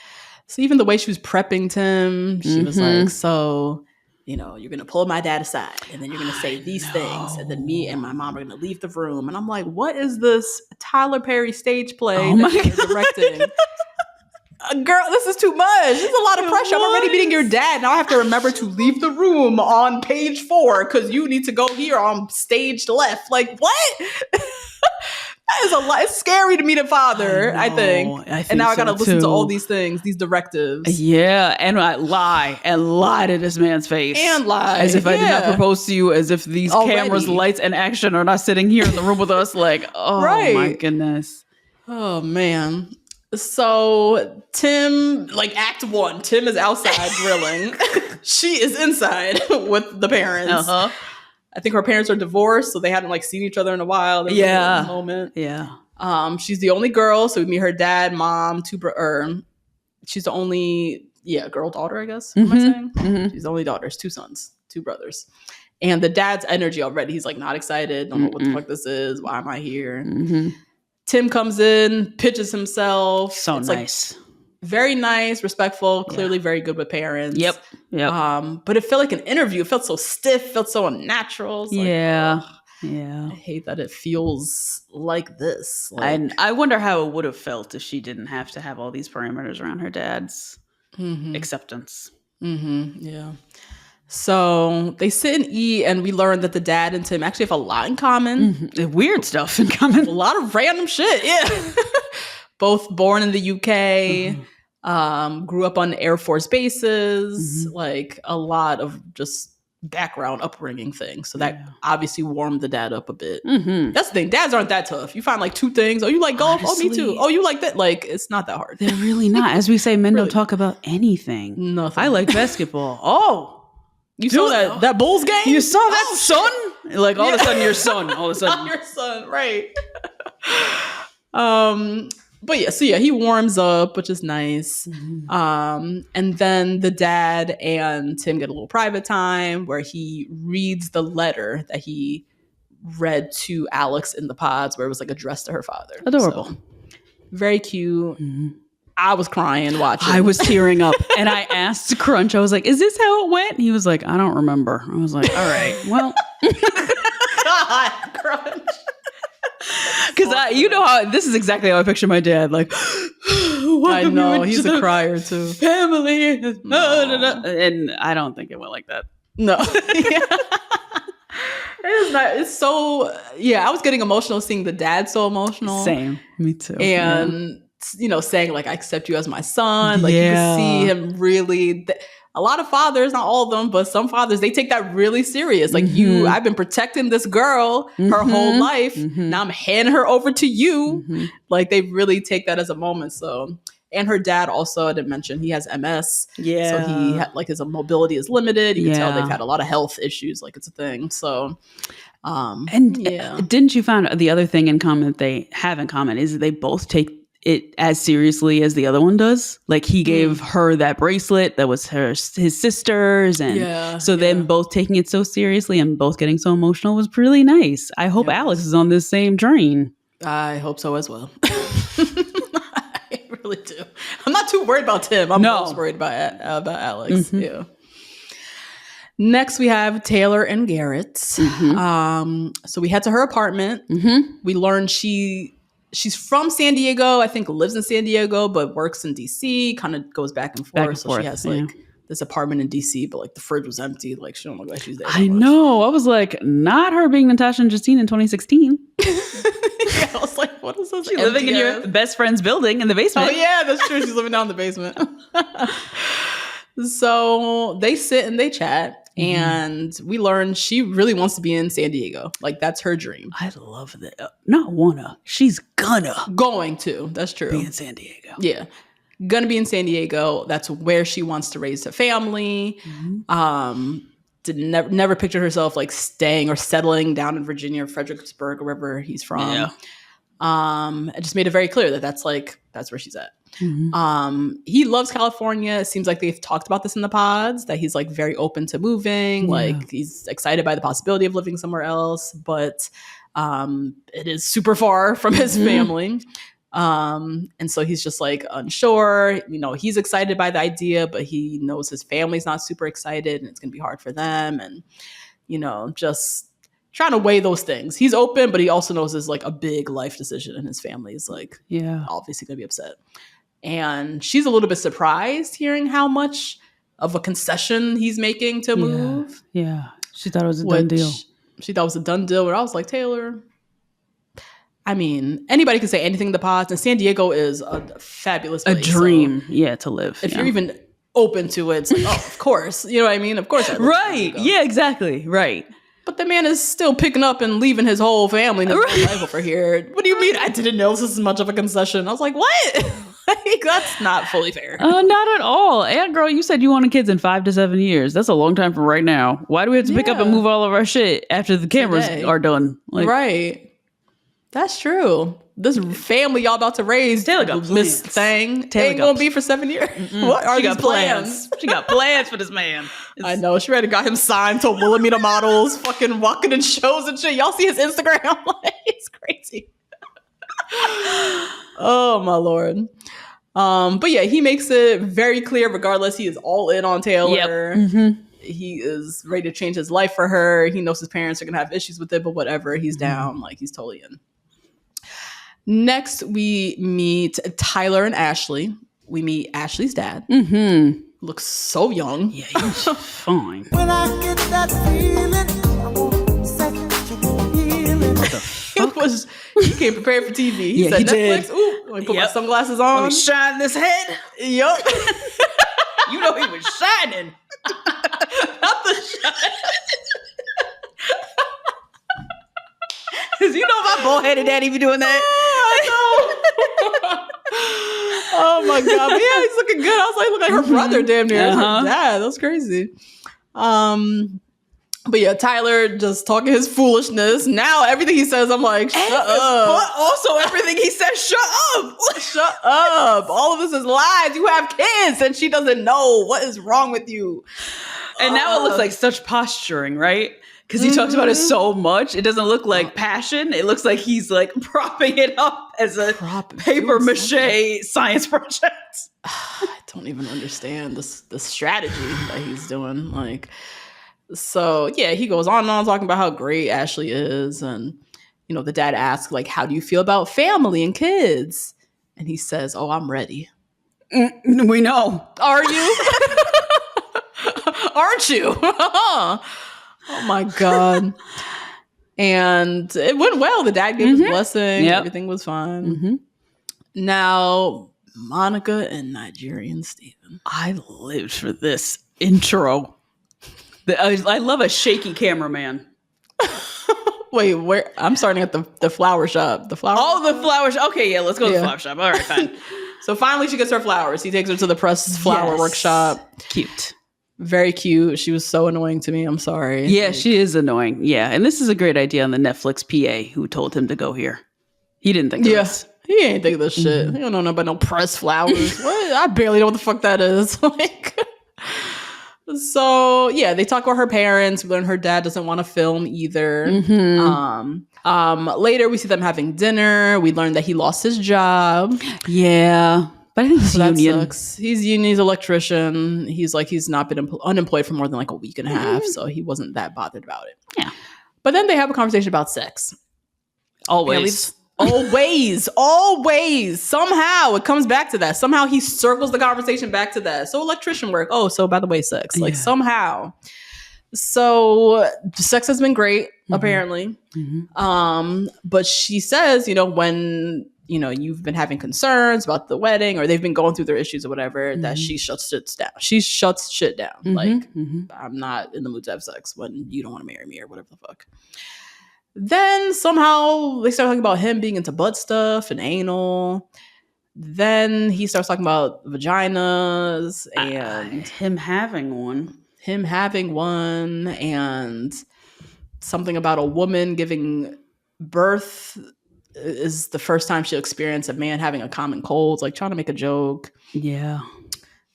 So even the way she was prepping Tim, she was like, so, you know, you're going to pull my dad aside and then you're going to say these things. And then me and my mom are going to leave the room. And I'm like, what is this Tyler Perry stage play that you're directing? Girl, this is too much. This is a lot of pressure. I'm already meeting your dad. Now I have to remember to leave the room on page 4 because you need to go here on stage left. Like, what? That is a lot. It's scary to meet a father, I think. And now I got to listen to all these things, these directives. Yeah, and I lie to this man's face. And lie. As if I did not propose to you, as if these cameras, lights, and action are not sitting here in the room with us. Like, oh my goodness. Oh, man. So Tim, like Act 1, Tim is outside grilling. She is inside with the parents. I think her parents are divorced, so they hadn't like seen each other in a while. There was a moment. Yeah. She's the only girl, so we meet her dad, mom, she's the only girl daughter, I guess. What am I saying? Mm-hmm. She's the only daughter. 2 sons, 2 brothers. And the dad's energy already. He's like not excited. Don't know what the fuck this is. Why am I here? Mm-hmm. Tim comes in, pitches himself. So it's nice. Like, very nice, respectful, clearly very good with parents. Yep. But it felt like an interview. It felt so stiff, felt so unnatural. It's yeah. I hate that it feels like this. Like, and I wonder how it would have felt if she didn't have to have all these parameters around her dad's acceptance. Mm-hmm. Yeah. So they sit and eat, and we learn that the dad and Tim actually have a lot in common. Mm-hmm. Weird stuff in common. A lot of random shit. Yeah. Both born in the UK, grew up on Air Force bases, like a lot of just background upbringing things. So that obviously warmed the dad up a bit. Mm-hmm. That's the thing. Dads aren't that tough. You find like 2 things. Oh, you like golf? Honestly, oh, me too. Oh, you like that? Like, it's not that hard. They're really not. As we say, men don't talk about anything. Nothing. I like basketball. Oh. You saw that Bulls game? You saw that son? Like all of a sudden your son. All of a sudden. Your son, right. But he warms up, which is nice. Mm-hmm. And then the dad and Tim get a little private time where he reads the letter that he read to Alex in the pods, where it was like addressed to her father. Adorable. So, very cute. Mm-hmm. I was crying watching. I was tearing up. And I asked Crunch, I was like, is this how it went? He was like, I don't remember. I was like, all right, well. God, Crunch. Because you know how this is exactly how I picture my dad. Like, I know he's a crier too. Family, and I don't think it went like that. No, it's not. It's so I was getting emotional seeing the dad so emotional. Same, me too. And saying like I accept you as my son. Like you can see him really. A lot of fathers, not all of them, but some fathers, they take that really serious. Like I've been protecting this girl her whole life. Now I'm handing her over to you. Like they really take that as a moment. So, and her dad also, I didn't mention, he has MS. Yeah. So he had like his mobility is limited. You can tell they've had a lot of health issues. Like it's a thing. So, didn't you find the other thing in common that they have in common is that they both take it as seriously as the other one does. Like he gave her that bracelet that was his sister's, and so them both taking it so seriously and both getting so emotional was really nice. I hope Alex is on this same train. I hope so as well. I really do. I'm not too worried about Tim. I'm most worried about Alex. Yeah. Next, we have Taylor and Garrett. So we head to her apartment. We learned she's from San Diego, I think lives in San Diego, but works in DC, kind of goes back and forth. So she has like this apartment in DC, but like the fridge was empty. Like she don't look like she's there. I know. I was like, not her being Natasha and Justine in 2016. I was like, what is this? She's living in your best friend's building in the basement. Oh yeah, that's true. She's living down in the basement. So they sit and they chat. And we learned she really wants to be in San Diego. Like, that's her dream. I love that. Not wanna. She's going to. That's true. Be in San Diego. Yeah. Gonna be in San Diego. That's where she wants to raise her family. Never pictured herself, like, staying or settling down in Virginia or Fredericksburg or wherever he's from. Yeah. It just made it very clear that that's where she's at. He loves California. It seems like they've talked about this in the pods, that he's like very open to moving. Like he's excited by the possibility of living somewhere else, but it is super far from his family. And so he's just like unsure. He's excited by the idea, but he knows his family's not super excited and it's gonna be hard for them. And just trying to weigh those things. He's open, but he also knows it's like a big life decision, and his family is like obviously gonna be upset. And she's a little bit surprised hearing how much of a concession he's making to move. Yeah. She thought it was a done deal. She thought it was a done deal, where I was like, Taylor, I mean, anybody can say anything in the pods, and San Diego is a fabulous place. A dream, to live. If you're even open to it, it's like, oh, of course. You know what I mean? Of course I live right. Yeah, exactly. Right. But the man is still picking up and leaving his whole family and his whole life over here. What do you mean? I didn't know this is much of a concession. I was like, what? Like, that's not fully fair. Not at all. And girl, you said you wanted kids in 5 to 7 years. That's a long time from right now. Why do we have to pick up and move all of our shit after the cameras are done? Like, right. That's true. This family y'all about to raise, Taylor got Miss Thing, ain't gonna be for 7 years. What are these plans? She got plans for this man. I know. She already got him signed to Wilhelmina models, fucking walking in shows and shit. Y'all see his Instagram? Like, it's crazy. Oh my Lord. But yeah, he makes it very clear, regardless, he is all in on Taylor. Yep. He is ready to change his life for her. He knows his parents are gonna have issues with it, but whatever, he's down. Like, he's totally in. Next, we meet Tyler and Ashley. We meet Ashley's dad. Looks so young. Yeah, he's fine. When I get that feeling, I won't set you feeling. What the fuck? He came prepared for TV. He said, Netflix, did. Ooh, let me put my sunglasses on. Let me shine this head. Yup. You know he was shining. Not the shine. Because you know my bullheaded daddy be doing that. Oh my God. But yeah, he's looking good. I was like, look like her brother damn near. That's her dad. That's crazy. But yeah, Tyler just talking his foolishness. Now everything he says, I'm like, shut up. But also everything he says, shut up. Shut up. All of this is lies. You have kids and she doesn't know. What is wrong with you? And now it looks like such posturing, right? Because he talks about it so much. It doesn't look like passion. It looks like he's like propping it up as a paper mache science project. I don't even understand the strategy that he's doing. Like, so yeah, he goes on and on talking about how great Ashley is. And, you know, the dad asks, like, how do you feel about family and kids? And he says, oh, I'm ready. We know. Are you? Aren't you? Oh my God. And it went well. The dad gave his blessing. Yep. Everything was fine. Now, Monica and Nigerian Steven. I lived for this intro. I love a shaky cameraman. Wait, where? I'm starting at the flower shop. The flower shop. Okay, yeah, let's go to the flower shop. All right, fine. So finally she gets her flowers. He takes her to the press flower workshop. Cute. Very cute. She was so annoying to me. I'm sorry. Yeah, she is annoying. Yeah, and this is a great idea on the Netflix PA who told him to go here. He didn't think of this. He ain't think of this shit. He don't know about no press flowers. What? I barely know what the fuck that is. Like, so yeah, they talk about her parents. We learn her dad doesn't want to film either. Later we see them having dinner. We learn that he lost his job. Yeah. But I think he's union. Sucks. He's union. He's an electrician. He's like, he's not been unemployed for more than like a week and a half. So he wasn't that bothered about it. Yeah. But then they have a conversation about sex. Always. Always. Somehow it comes back to that. Somehow he circles the conversation back to that. So electrician work. Oh, so by the way, sex. Like somehow. So sex has been great, apparently. But she says, you know, when, you know, you've been having concerns about the wedding or they've been going through their issues or whatever, that she shuts shit down. She shuts shit down. Like, I'm not in the mood to have sex when you don't want to marry me or whatever the fuck. Then somehow they start talking about him being into butt stuff and anal. Then he starts talking about vaginas and him having one and something about a woman giving birth is the first time she'll experience a man having a common cold, like trying to make a joke. Yeah.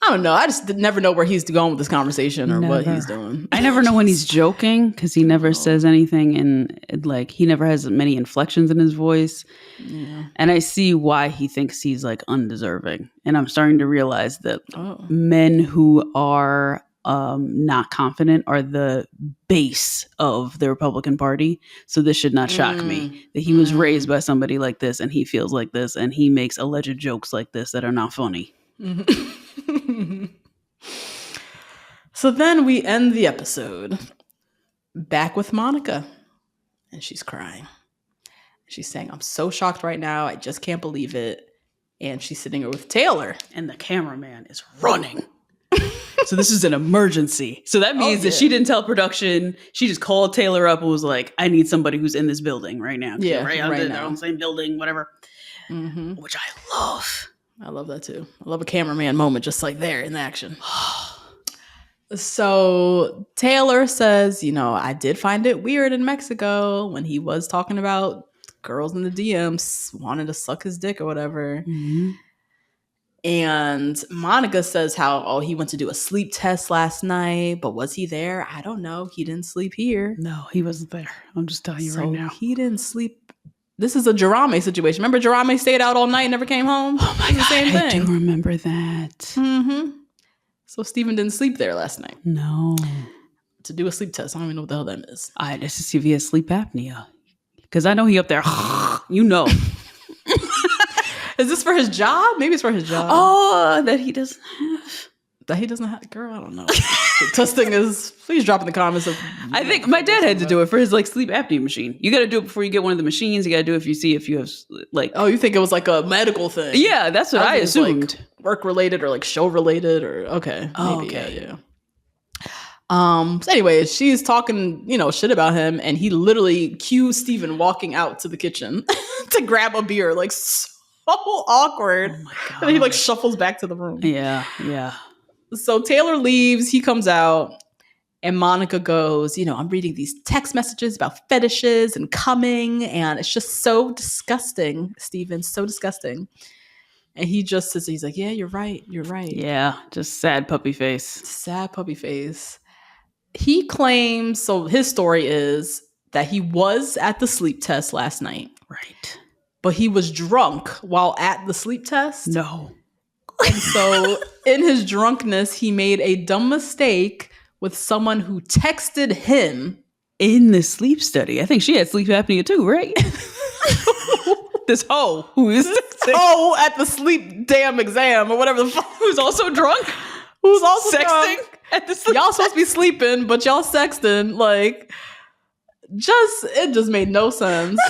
I don't know. I just never know where he's going with this conversation or what he's doing. I never know when he's joking because he never says anything and like he never has many inflections in his voice. Yeah. And I see why he thinks he's like undeserving. And I'm starting to realize that men who are not confident are the base of the Republican Party. So this should not shock me that he was raised by somebody like this and he feels like this and he makes alleged jokes like this that are not funny. So then we end the episode back with Monica and she's crying. She's saying, I'm so shocked right now. I just can't believe it. And she's sitting here with Taylor and the cameraman is running. So this is an emergency. So that means that she didn't tell production. She just called Taylor up and was like, I need somebody who's in this building right now. Yeah, right now. They're on the same building, whatever. Which I love. I love that too. I love a cameraman moment just like there in the action. So Taylor says, I did find it weird in Mexico when he was talking about girls in the DMs wanting to suck his dick or whatever. Mm-hmm. And Monica says how, he went to do a sleep test last night, but was he there? I don't know. He didn't sleep here. No, he wasn't there. I'm just telling you right now. He didn't sleep. This is a Jarame situation. Remember Jarame stayed out all night and never came home? Oh my God, same thing. I do remember that. Mm-hmm. So Steven didn't sleep there last night. No. To do a sleep test. I don't even know what the hell that is. This is if he has sleep apnea. Because I know he up there, Is this for his job? Maybe it's for his job. Oh, that he doesn't have. That he doesn't have. Girl, I don't know. The testing is. Please drop in the comments. I think my dad had to do it for his sleep apnea machine. You got to do it before you get one of the machines. You got to do it if you have Oh, you think it was like a medical thing? Yeah, that's what I assumed. Work related or show related or okay. Oh, maybe, okay. Yeah. So anyway, she's talking, shit about him, and he literally cues Steven walking out to the kitchen to grab a beer, so awkward. Oh my God. And he shuffles back to the room. Yeah, yeah. So Taylor leaves, he comes out, and Monica goes, I'm reading these text messages about fetishes and coming, and it's just so disgusting, Steven, so disgusting. And he just says, he's like, yeah, you're right. Yeah, just sad puppy face. Sad puppy face. He claims, so his story is that he was at the sleep test last night. Right. But he was drunk while at the sleep test. No. And so in his drunkenness, he made a dumb mistake with someone who texted him. In the sleep study. I think she had sleep apnea too, right? This hoe who is at the sleep damn exam or whatever the fuck. Who's also drunk? Who's also sexting drunk. At the sleep y'all supposed to be sleeping, but y'all sexting. It just made no sense.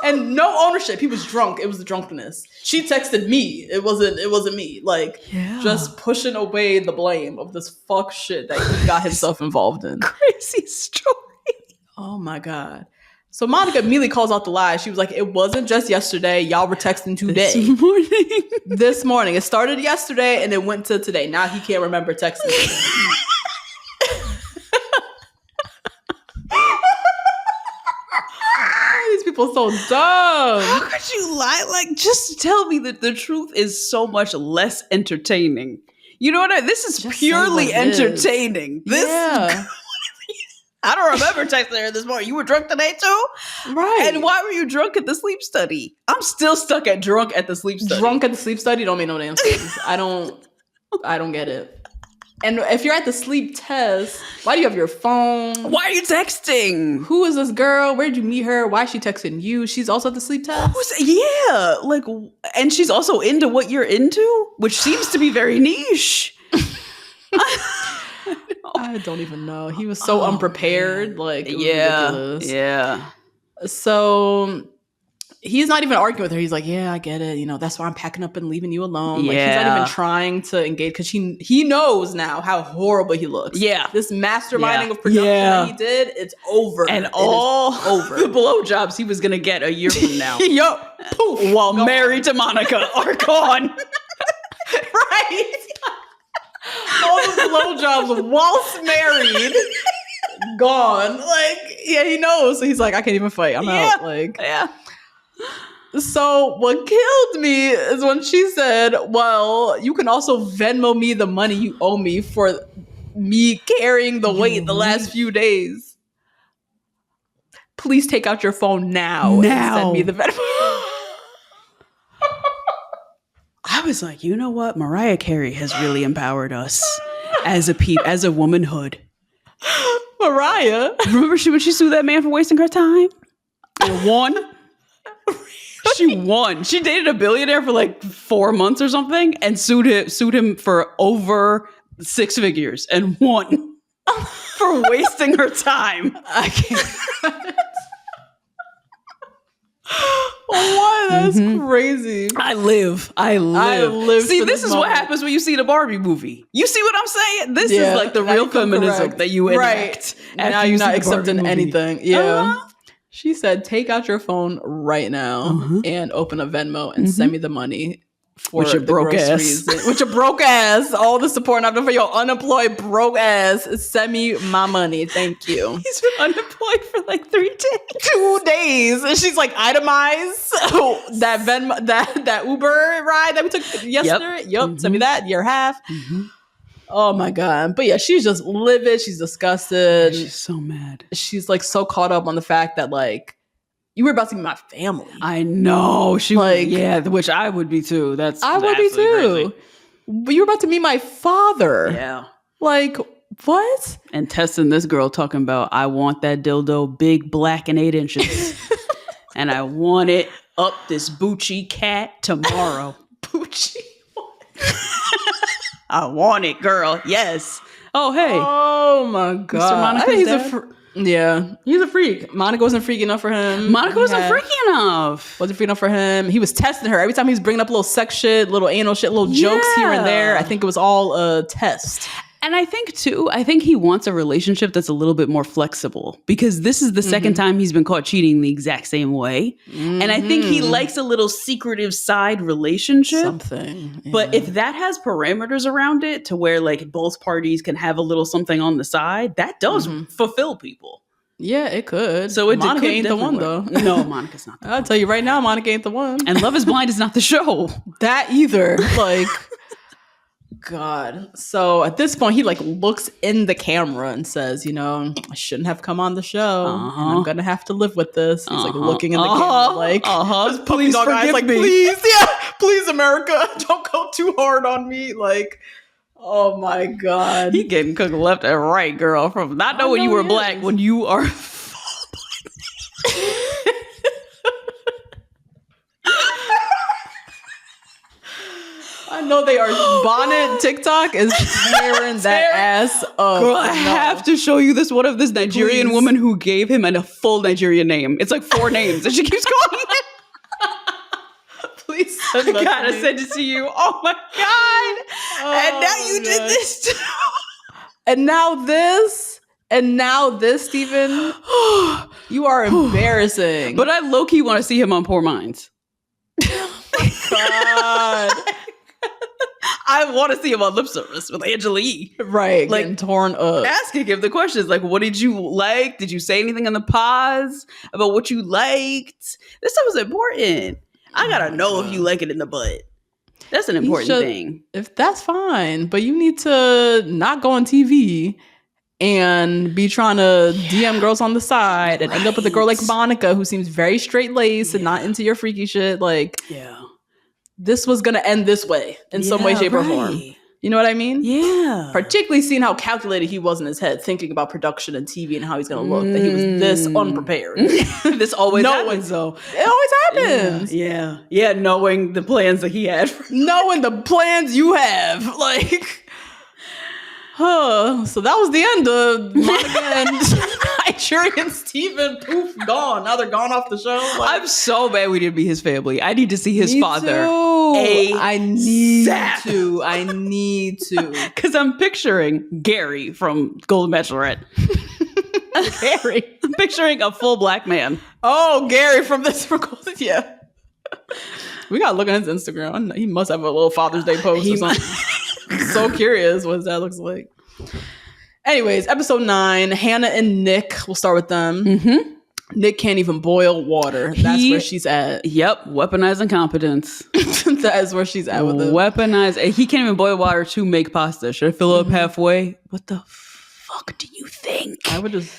And no ownership. He was drunk. It was the drunkenness. She texted me. It wasn't me. Just pushing away the blame of this fuck shit that he got himself involved in. Crazy story. Oh my God. So Monica immediately calls out the lie. She was like, it wasn't just yesterday. Y'all were texting today. This morning. It started yesterday and it went to today. Now he can't remember texting. These people are so dumb. How could you lie? Just tell me that the truth is so much less entertaining. You know what? This is just purely entertaining. Yeah. I don't remember texting her this morning. You were drunk today too? Right. And why were you drunk at the sleep study? I'm still stuck at drunk at the sleep study. Drunk at the sleep study don't make no damn sense. I don't get it. And if you're at the sleep test, why do you have your phone? Why are you texting? Who is this girl? Where did you meet her? Why is she texting you? She's also at the sleep test? Yeah. And she's also into what you're into, which seems to be very niche. I don't even know. He was so unprepared. Ridiculous. Yeah. So he's not even arguing with her. He's like, yeah, I get it. That's why I'm packing up and leaving you alone. Yeah. He's not even trying to engage because he knows now how horrible he looks. Yeah. This masterminding of production that he did, it's over. And all over. The blowjobs he was going to get a year from now. Yo, poof. While married to Monica are gone. Right. All the blowjobs whilst married, gone. He knows. So he's like, I can't even fight. I'm out. Yeah. So what killed me is when she said, well, you can also Venmo me the money you owe me for me carrying the weight the last few days. Please take out your phone now. And send me the Venmo. I was like, you know what? Mariah Carey has really empowered us as a womanhood. Mariah. Remember when she sued that man for wasting her time? And won? She won. She dated a billionaire for 4 months or something and sued him for over 6 figures and won for wasting her time. I can't. What? That's crazy. I live. See, this is what happens when you see the Barbie movie. You see what I'm saying? This is the real feminism that you enact. Right. And now you're not accepting anything. Yeah. She said, take out your phone right now and open a Venmo and send me the money for with your the broke groceries. ass. With your broke ass. All the support I've done for your unemployed broke ass. Send me my money. Thank you. He's been unemployed for like 3 days. 2 days. And she's like, itemize that Venmo, that Uber ride that we took yesterday. Yep. Send me that. Year half. Oh my God. But yeah, she's just livid. She's disgusted. She's so mad. She's like so caught up on the fact that like, you were about to be my family. I know. She Like, yeah, which I would be too. I would be too. But you were about to meet my father. Yeah. Like, what? And testing this girl talking about, I want that dildo big, black, and 8 inches. And I want it up this Bucci cat tomorrow. Bucci. I want it, girl. Yes. Oh, hey. Oh my God. Monica's I think he's dad? yeah, he's a freak. Monica wasn't freaky enough for him. Monica wasn't freaky enough. Wasn't freaky enough for him. He was testing her. Every time he was bringing up little sex shit, little anal shit, little jokes here and there. I think it was all a test. And I think he wants a relationship that's a little bit more flexible because this is the second time he's been caught cheating the exact same way. And I think he likes a little secretive side relationship. Something. Yeah. But if that has parameters around it to where like both parties can have a little something on the side, that does fulfill people. Yeah, it could. So Monica ain't the one though. No, Monica's not the one. I'll tell you right now, Monica ain't the one. And Love is Blind is not the show. That either. Like, God. So at this point, he like looks in the camera and says, you know, I shouldn't have come on the show. And I'm gonna have to live with this. He's like looking in the camera, like, his puppy dog eyes, like, please, please, America, don't go too hard on me. Like, oh my God. He getting cooked left and right, girl. From not knowing you were black when you are. I know they are. Bonnet TikTok is tearing that ass up. Girl, I have to show you this one of this Nigerian woman who gave him a full Nigerian name. It's like 4 names, and she keeps calling it. Please, I gotta send it to you. Oh my God! And now you did this too. And now this, Stephen. You are embarrassing. But I low key want to see him on Poor Minds. God. I want to see him on Lip Service with Angela Yee. Right, like getting torn up. Asking him the questions like, what did you like? Did you say anything in the pause about what you liked? This stuff is important. I gotta know if you like it in the butt. That's an important thing. If that's fine, but you need to not go on TV and be trying to DM girls on the side and end up with a girl like Monica who seems very straight-laced and not into your freaky shit. Like, this was going to end this way in some way, shape, or form. You know what I mean? Yeah. Particularly seeing how calculated he was in his head, thinking about production and TV and how he's going to look, that he was this unprepared. This always happens, though. It always happens. Yeah. Yeah, knowing the plans that he had. Knowing the plans you have. Like, so that was the end of Monica and Nigerian Steven. Poof, gone. Now they're gone off the show. Like, I'm so mad we didn't meet his family. I need to see his father. I need to. Because I'm picturing Gary from Golden Bachelorette. Gary. I'm picturing a full black man. Oh, Gary from Golden. Yeah. We gotta look at his Instagram. He must have a little Father's Day post or something. I'm so curious what that looks like. Anyways, episode 9, Hannah and Nick. We'll start with them. Nick can't even boil water. That's where she's at. Yep, weaponizing competence. That is where she's at with it. Weaponize. He can't even boil water to make pasta. Should I fill up halfway? What the fuck do you think? I would lose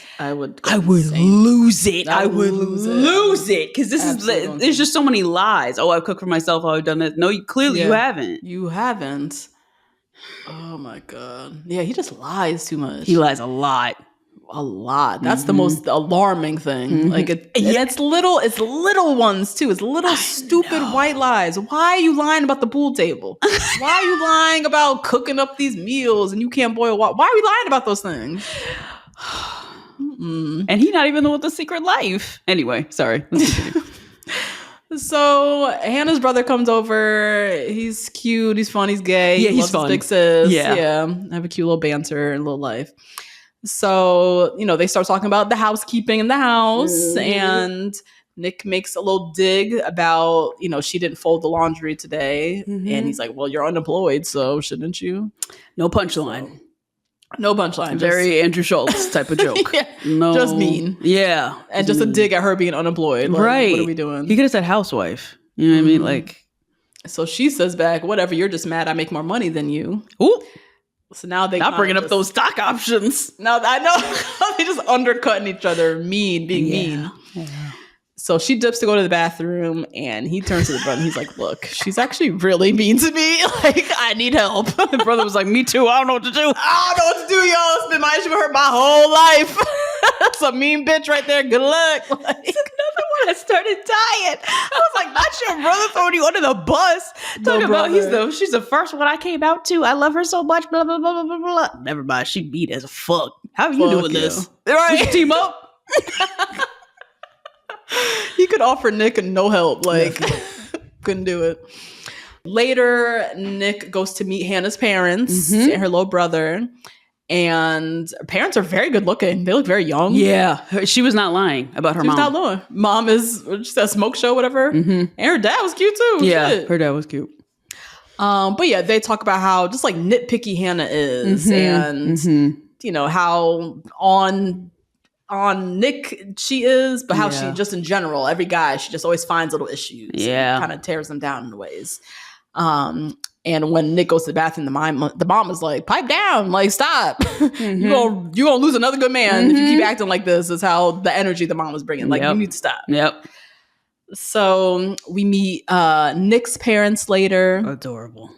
it. I would lose it. Because there's just so many lies. Oh, I've cooked for myself. Oh, I've done this. No, clearly you haven't. You haven't. Oh my God. Yeah, he just lies too much. He lies a lot. That's the most alarming thing. Like it's little ones too. It's little stupid white lies. Why are you lying about the pool table? Why are you lying about cooking up these meals and you can't boil water? Why are we lying about those things? And he's not even the one with the secret life. Anyway, sorry. Let's continue. So Hannah's brother comes over. He's cute. He's fun. He's gay. Yeah, he's loves fun. His big sis. Yeah. Have a cute little banter and little life. So, they start talking about the housekeeping in the house, and Nick makes a little dig about, she didn't fold the laundry today. And he's like, well, you're unemployed, so shouldn't you? No punchline. No punchline. Very Andrew Schultz type of joke. No, just mean. Yeah. And just a dig at her being unemployed. Like, right. What are we doing? He could have said housewife. You know what I mean? Like, so she says back, whatever, you're just mad I make more money than you. Ooh. So now they not bringing up those stock options. Now I know they just undercutting each other, being mean. Yeah. So she dips to go to the bathroom, and he turns to the brother and he's like, look, she's actually really mean to me. Like, I need help. The brother was like, me too. I don't know what to do. I don't know what to do, y'all. It's been my issue with her my whole life. That's a mean bitch right there. Good luck. Like, it's another one that started dying. I was like, not your brother throwing you under the bus. Talking about she's the first one I came out to. I love her so much. Blah, blah, blah, blah, blah, blah. Never mind. She beat as fuck. How are you doing this? Right. We should team up. He could offer Nick no help. Like, couldn't do it. Later, Nick goes to meet Hannah's parents and her little brother. And her parents are very good looking. They look very young. Yeah. She was not lying about her mom. She was not lying. Mom is just a smoke show, whatever. And her dad was cute too. Yeah, shit. Her dad was cute. But yeah, they talk about how just like nitpicky Hannah is and, how on Nick she is, but how she just in general, every guy, she just always finds little issues. Yeah. Kind of tears them down in ways. And when Nick goes to the bathroom, the mom is like, pipe down, like, stop. You're gonna lose another good man if you keep acting like this, is how the energy the mom was bringing. Like, you need to stop. Yep. So we meet Nick's parents later. Adorable.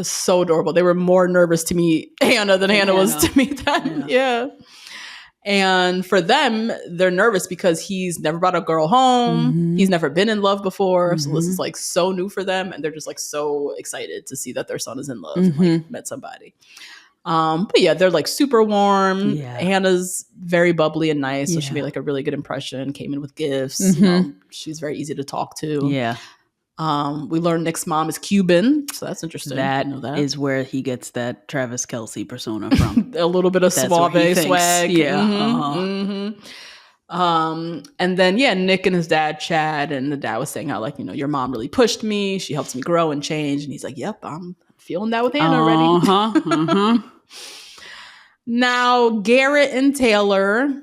So adorable. They were more nervous to meet Hannah than Hannah was to meet them. Yeah. And for them, they're nervous because he's never brought a girl home. He's never been in love before. So this is like so new for them. And they're just like so excited to see that their son is in love and like met somebody. But yeah, they're like super warm. Yeah. Hannah's very bubbly and nice. So she made like a really good impression, came in with gifts. She's very easy to talk to. Yeah. We learned Nick's mom is Cuban, so that's interesting. That is where he gets that Travis Kelce persona from. A little bit of suave swag. Yeah. And then, Nick and his dad, Chad, and the dad was saying how, like, your mom really pushed me. She helps me grow and change. And he's like, yep, I'm feeling that with Hannah already. Now, Garrett and Taylor,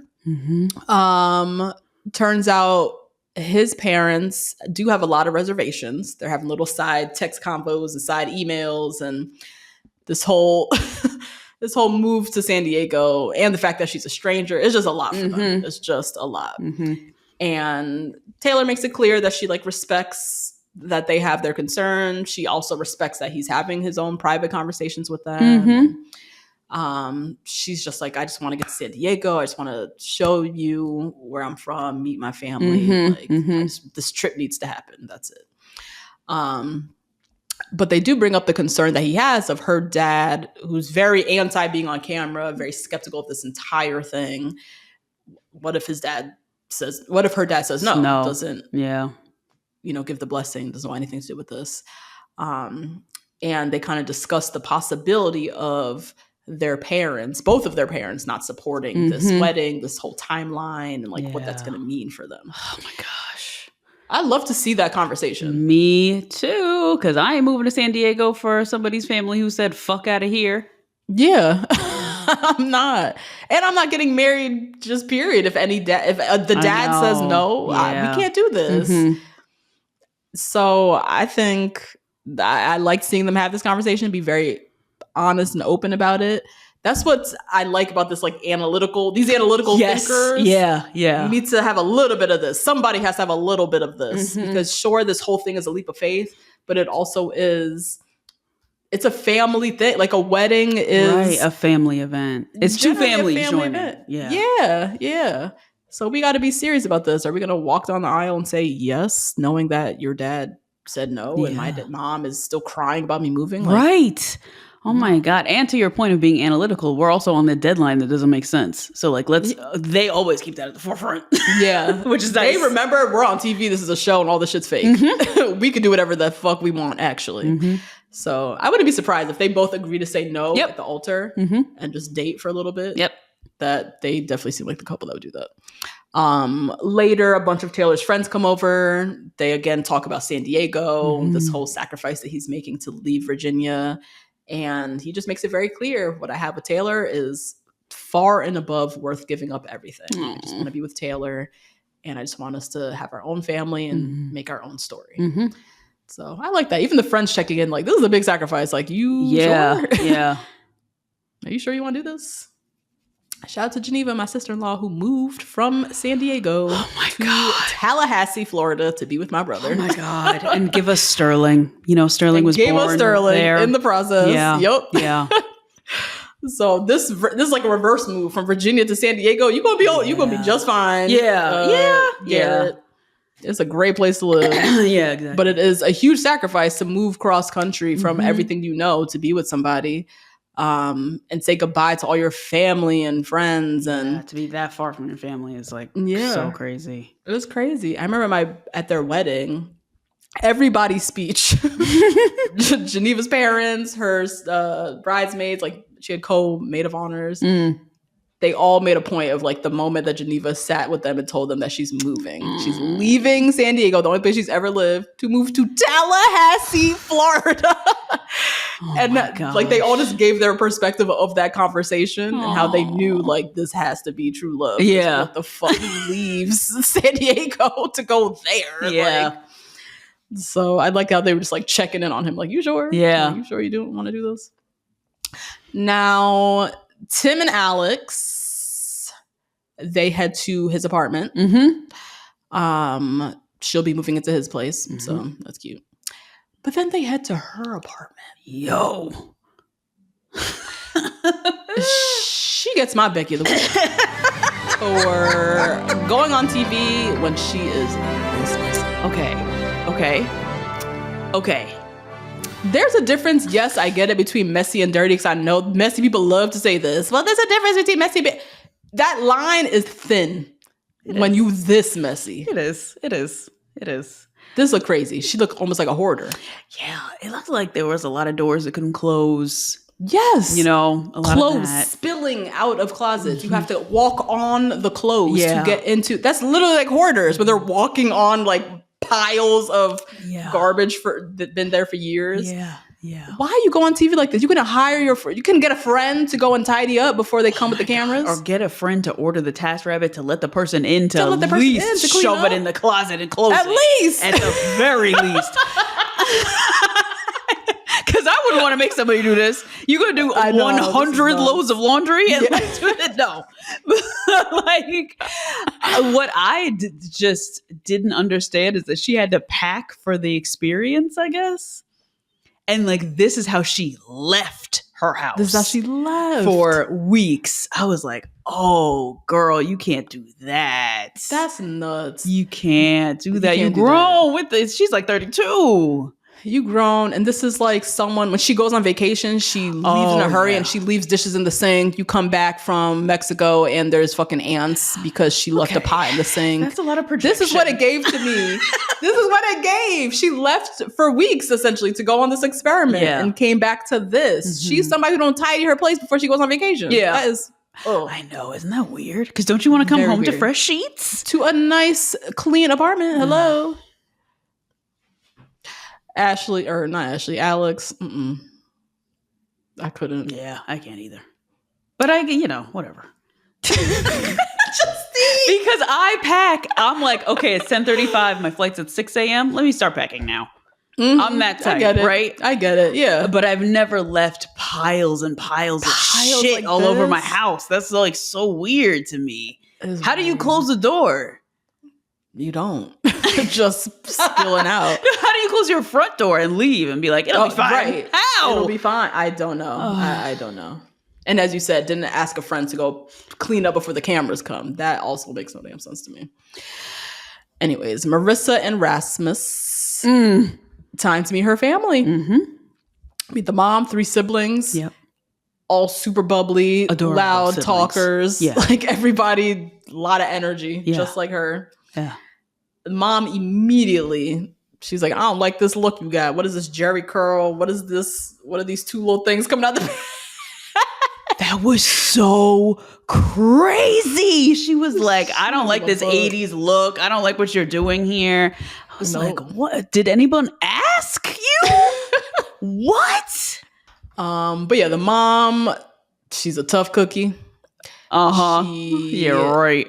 turns out, his parents do have a lot of reservations. They're having little side text combos and side emails, and this whole move to San Diego and the fact that she's a stranger is just a lot for them. It's just a lot. And Taylor makes it clear that she like respects that they have their concerns. She also respects that he's having his own private conversations with them. She's just like, I just want to get to San Diego. I just want to show you where I'm from, meet my family. This trip needs to happen. That's it. But they do bring up the concern that he has of her dad, who's very anti being on camera, very skeptical of this entire thing. What if her dad says no, doesn't, give the blessing, doesn't want anything to do with this. And they kind of discuss the possibility of both of their parents not supporting this wedding, this whole timeline, and like what that's going to mean for them. Oh my gosh. I'd love to see that conversation. Me too, because I ain't moving to San Diego for somebody's family who said, fuck out of here. Yeah. I'm not. And I'm not getting married just period. If the dad says no, we can't do this. So I think I like seeing them have this conversation, be very honest and open about it. That's what I like about this, like these analytical thinkers. Yeah. You need to have a little bit of this. Somebody has to have a little bit of this because sure, this whole thing is a leap of faith, but it also is, it's a family thing. Like a wedding is a family event. It's two families joining. Yeah. So we got to be serious about this. Are we going to walk down the aisle and say yes, knowing that your dad said no and my mom is still crying about me moving? Right. Oh my God. And to your point of being analytical, we're also on the deadline that doesn't make sense. So like, they always keep that at the forefront. Yeah. Which is nice. They remember we're on TV. This is a show and all this shit's fake. We can do whatever the fuck we want, actually. So I wouldn't be surprised if they both agree to say no at the altar and just date for a little bit. Yep. that they definitely seem like the couple that would do that. Later, a bunch of Taylor's friends come over. They again talk about San Diego, this whole sacrifice that he's making to leave Virginia. And he just makes it very clear what I have with Taylor is far and above worth giving up everything. I just want to be with Taylor, and I just want us to have our own family and make our own story. So I like that. Even the friends checking in, like, this is a big sacrifice. Like, you sure? Yeah. Are you sure you want to do this? Shout out to Geneva, my sister-in-law, who moved from San Diego to Tallahassee, Florida, to be with my brother. Oh my God. And give us Sterling. You know, Sterling was gave born us Sterling there. in the process. Yeah. Yep. Yeah. So this is like a reverse move from Virginia to San Diego. You're gonna be just fine. Garrett. It's a great place to live. Yeah, exactly. But it is a huge sacrifice to move cross country from everything you know to be with somebody. And say goodbye to all your family and friends, and to be that far from your family is like so crazy. It was crazy. I remember at their wedding, everybody's speech, Geneva's parents, her bridesmaids, like she had co-maid of honors. They all made a point of like the moment that Geneva sat with them and told them that she's moving. She's leaving San Diego, the only place she's ever lived, to move to Tallahassee, Florida. And like they all just gave their perspective of that conversation and how they knew like this has to be true love. Yeah. What the fuck leaves San Diego to go there? Yeah. Like, so I like how they were just like checking in on him. Like, you sure? Yeah. Like, you sure you don't want to do this? Now, Tim and Alex, they head to his apartment. She'll be moving into his place, so that's cute. But then they head to her apartment. Yo. She gets my Becky the Week for going on TV when she is this messy. Okay. There's a difference, yes, I get it, between messy and dirty, because I know messy people love to say this. Well, there's a difference between messy, that line is thin when you this messy. It is. This looked crazy. She looked almost like a hoarder. Yeah, it looked like there was a lot of doors that couldn't close. Yes. You know, a lot clothes of that. spilling out of closets. You have to walk on the clothes to get into. That's literally like hoarders, where they're walking on like piles of garbage that been there for years. Yeah. Why you go on TV like this? You can hire you can get a friend to go and tidy up before they come with the cameras, or get a friend to order the TaskRabbit to let the person in to at least shove it in the closet and close at it. At the very least. Because I wouldn't want to make somebody do this. You're going to do 100 loads of laundry and do it? No. Like, what I just didn't understand is that she had to pack for the experience, I guess. And like, this is how she left her house. This is how she left. For weeks. I was like, oh, girl, you can't do that. That's nuts. You can't do that. You grown with this. She's like 32. You grown, and this is like someone, when she goes on vacation, she leaves in a hurry and she leaves dishes in the sink. You come back from Mexico and there's fucking ants because she left a pot in the sink. That's a lot of projection. This is what it gave to me. This is what it gave. She left for weeks, essentially, to go on this experiment and came back to this. She's somebody who don't tidy her place before she goes on vacation. Yeah. That is... Oh, I know. Isn't that weird? Because don't you want to come home to fresh sheets? To a nice, clean apartment. Hello. Alex. I couldn't. Yeah, I can't either. But whatever. Because I pack. I'm like, okay, it's 10:35. My flight's at 6 a.m. Let me start packing now. I'm that type, right? I get it. Yeah. But I've never left piles and piles of shit like all over my house. That's like so weird to me. How do you close the door? You don't. Just spilling out. How do you close your front door and leave and be like, it'll be fine? Right. How? It'll be fine. I don't know. I don't know. And as you said, didn't ask a friend to go clean up before the cameras come. That also makes no damn sense to me. Anyways, Marissa and Rasmus. Time to meet her family. Meet the mom, 3 siblings. Yep. All super bubbly, adorable loud siblings. talkers. Yeah. Like everybody, a lot of energy, just like her. Yeah. Mom immediately, she's like, I don't like this look you got. What is this Jerry curl? What is this? What are these 2 little things coming out the That That was so crazy. She was like, I don't like this 80s look. I don't like what you're doing here. I was like, what? Did anyone ask you? What? But yeah, the mom, she's a tough cookie. Yeah, right.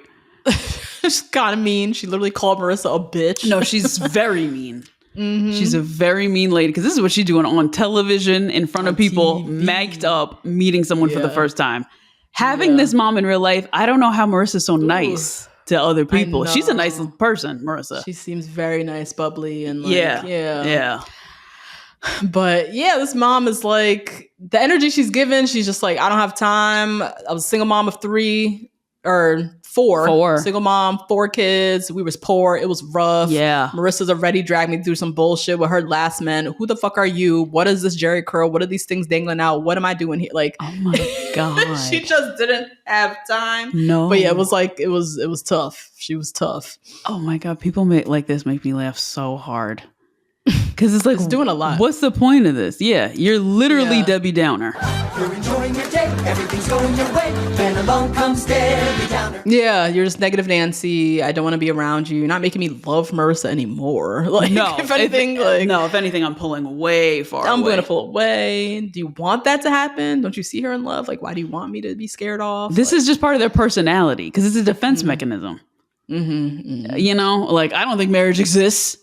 She's kind of mean. She literally called Marissa a bitch. No, she's very mean. She's a very mean lady, because this is what she's doing on television in front of people, mic'd up, meeting someone for the first time. Having this mom in real life, I don't know how Marissa's so nice to other people. She's a nice person, Marissa. She seems very nice, bubbly, and yeah. But yeah, this mom is like, the energy she's given, she's just like, I don't have time. I was a single mom of 3 or 4. Single mom, 4 kids. We was poor. It was rough. Yeah. Marissa's already dragged me through some bullshit with her last man. Who the fuck are you? What is this Jerry curl? What are these things dangling out? What am I doing here? Like, oh my God. She just didn't have time. No. But yeah, it was like, it was tough. She was tough. Oh my God. People like this make me laugh so hard. Because it's like, it's doing a lot. What's the point of this? Yeah, you're literally Debbie Downer. You're enjoying your day, everything's going your way, and along comes Debbie Downer. Yeah, you're just negative Nancy. I don't want to be around you. You're not making me love Marissa anymore. Like, no, if anything, if anything, I'm pulling way far away. I'm going to pull away. Do you want that to happen? Don't you see her in love? Like, why do you want me to be scared off? This is just part of their personality, because it's a defense mechanism. You know, like, I don't think marriage exists.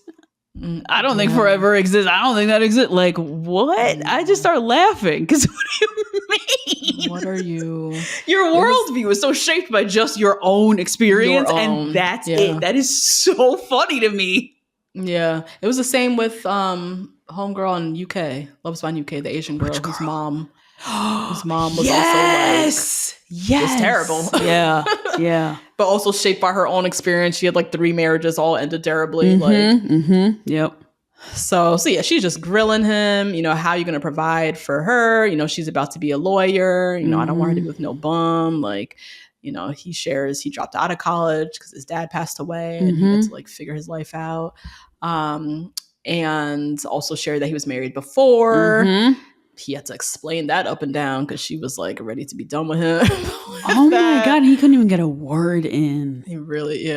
I don't think forever exists. I don't think that exists. Like, what? I just start laughing, because what do you mean? What are you? Your worldview is so shaped by just your own experience, and that's it. That is so funny to me. Yeah. It was the same with homegirl in UK, Love Spine UK, the Asian girl whose mom was also like, yes, it's terrible. Yeah. But also shaped by her own experience. She had like 3 marriages, all ended terribly. Yep. So yeah, she's just grilling him. You know, how are you going to provide for her? You know, she's about to be a lawyer. You know, I don't want her to be with no bum. Like, you know, he dropped out of college because his dad passed away and he had to like figure his life out. And also shared that he was married before. He had to explain that up and down because she was like ready to be done with him. My God, he couldn't even get a word in. He really,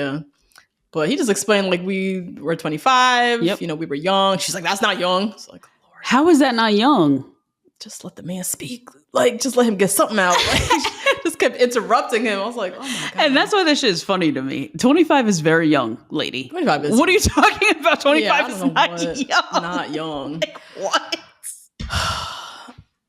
But he just explained like we were 25, you know, we were young. She's like, that's not young. It's like, Lord, how is that not young? Just let the man speak. Like, just let him get something out. Like, just kept interrupting him. I was like, oh my God. And that's why this shit is funny to me. 25 is very young, lady. 25 is. What are you talking about? 25 is not young. Not young. Like, what?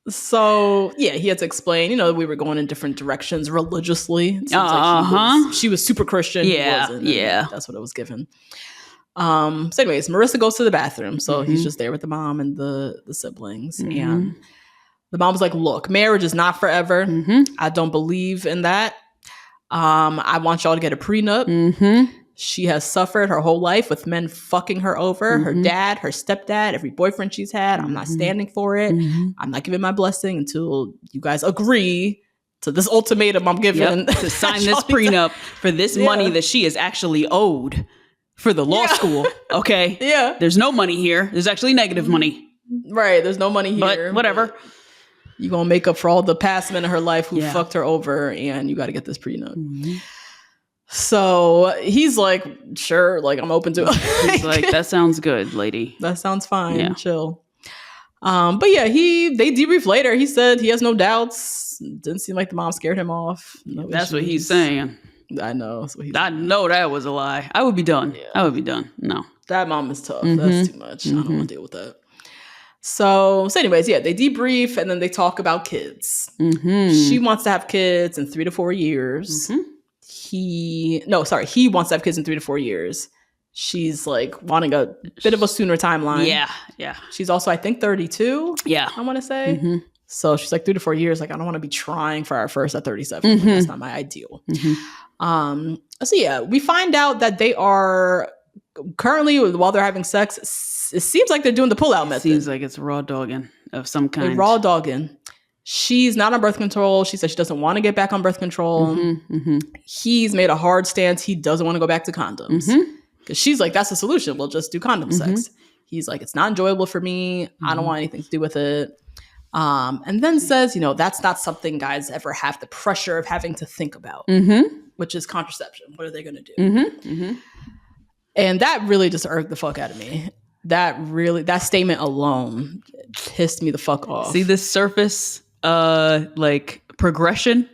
So yeah, he had to explain, you know, we were going in different directions religiously. It seems like she was super Christian. Yeah. That's what it was given. So anyways, Marissa goes to the bathroom. So he's just there with the mom and the siblings. And the mom was like, look, marriage is not forever. I don't believe in that. I want y'all to get a prenup. She has suffered her whole life with men fucking her over. Her dad, her stepdad, every boyfriend she's had. I'm not standing for it. I'm not giving my blessing until you guys agree to this ultimatum I'm giving. To sign this prenup for this money that she is actually owed for the law school. Okay? Yeah. There's no money here. There's actually negative money. Right. There's no money here. But whatever. You're going to make up for all the past men in her life who fucked her over, and you got to get this prenup. So he's like, sure, like I'm open to it. He's like, that sounds good, lady. That sounds fine. Yeah. Chill. But yeah, they debrief later. He said he has no doubts. Didn't seem like the mom scared him off. That's what he's saying. I know. I know that was a lie. I would be done. Yeah. I would be done. No. That mom is tough. That's too much. I don't want to deal with that. So anyways, yeah, they debrief and then they talk about kids. She wants to have kids in 3 to 4 years. He wants to have kids in 3 to 4 years. She's like wanting a bit of a sooner timeline. Yeah. She's also, I think, 32. Yeah. I want to say. So she's like 3 to 4 years. Like, I don't want to be trying for our first at 37. Like, that's not my ideal. So yeah, we find out that they are currently, while they're having sex, it seems like they're doing the pull-out method. Seems like it's raw dogging of some kind. They're raw dogging. She's not on birth control. She says she doesn't want to get back on birth control. He's made a hard stance. He doesn't want to go back to condoms. Because she's like, that's the solution. We'll just do condom sex. He's like, it's not enjoyable for me. I don't want anything to do with it. And then says, that's not something guys ever have the pressure of having to think about, which is contraception. What are they going to do? And that really just irked the fuck out of me. That statement alone pissed me the fuck off. See this surface, progression?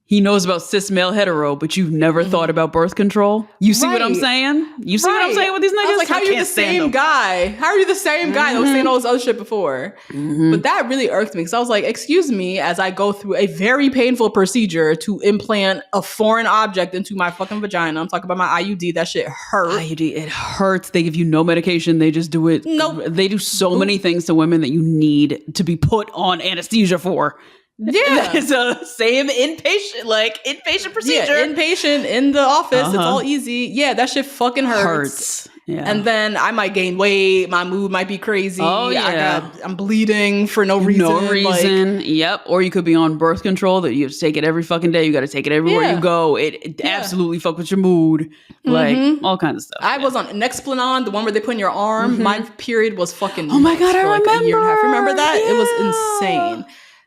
He knows about cis male hetero, but you've never thought about birth control. You see what I'm saying? You see what I'm saying with these niggas? I was like, how are you the same guy? How are you the same guy that was saying all this other shit before? But that really irked me because I was like, excuse me, as I go through a very painful procedure to implant a foreign object into my fucking vagina. I'm talking about my IUD. That shit hurt. IUD, it hurts. They give you no medication. They just do it. Nope. They do so many things to women that you need to be put on anesthesia for. Yeah, it's a same inpatient procedure. Yeah, inpatient in the office. It's all easy. Yeah, that shit fucking hurts. Yeah. And then I might gain weight. My mood might be crazy. Oh yeah, I'm bleeding for no reason. No reason. Yep. Or you could be on birth control that you have to take it every fucking day. You got to take it everywhere you go. It absolutely fuck with your mood. Like all kinds of stuff. I was on Nexplanon, the one where they put in your arm. My period was fucking. Oh my god, I remember. A year and a half. Remember that? Yeah. It was insane.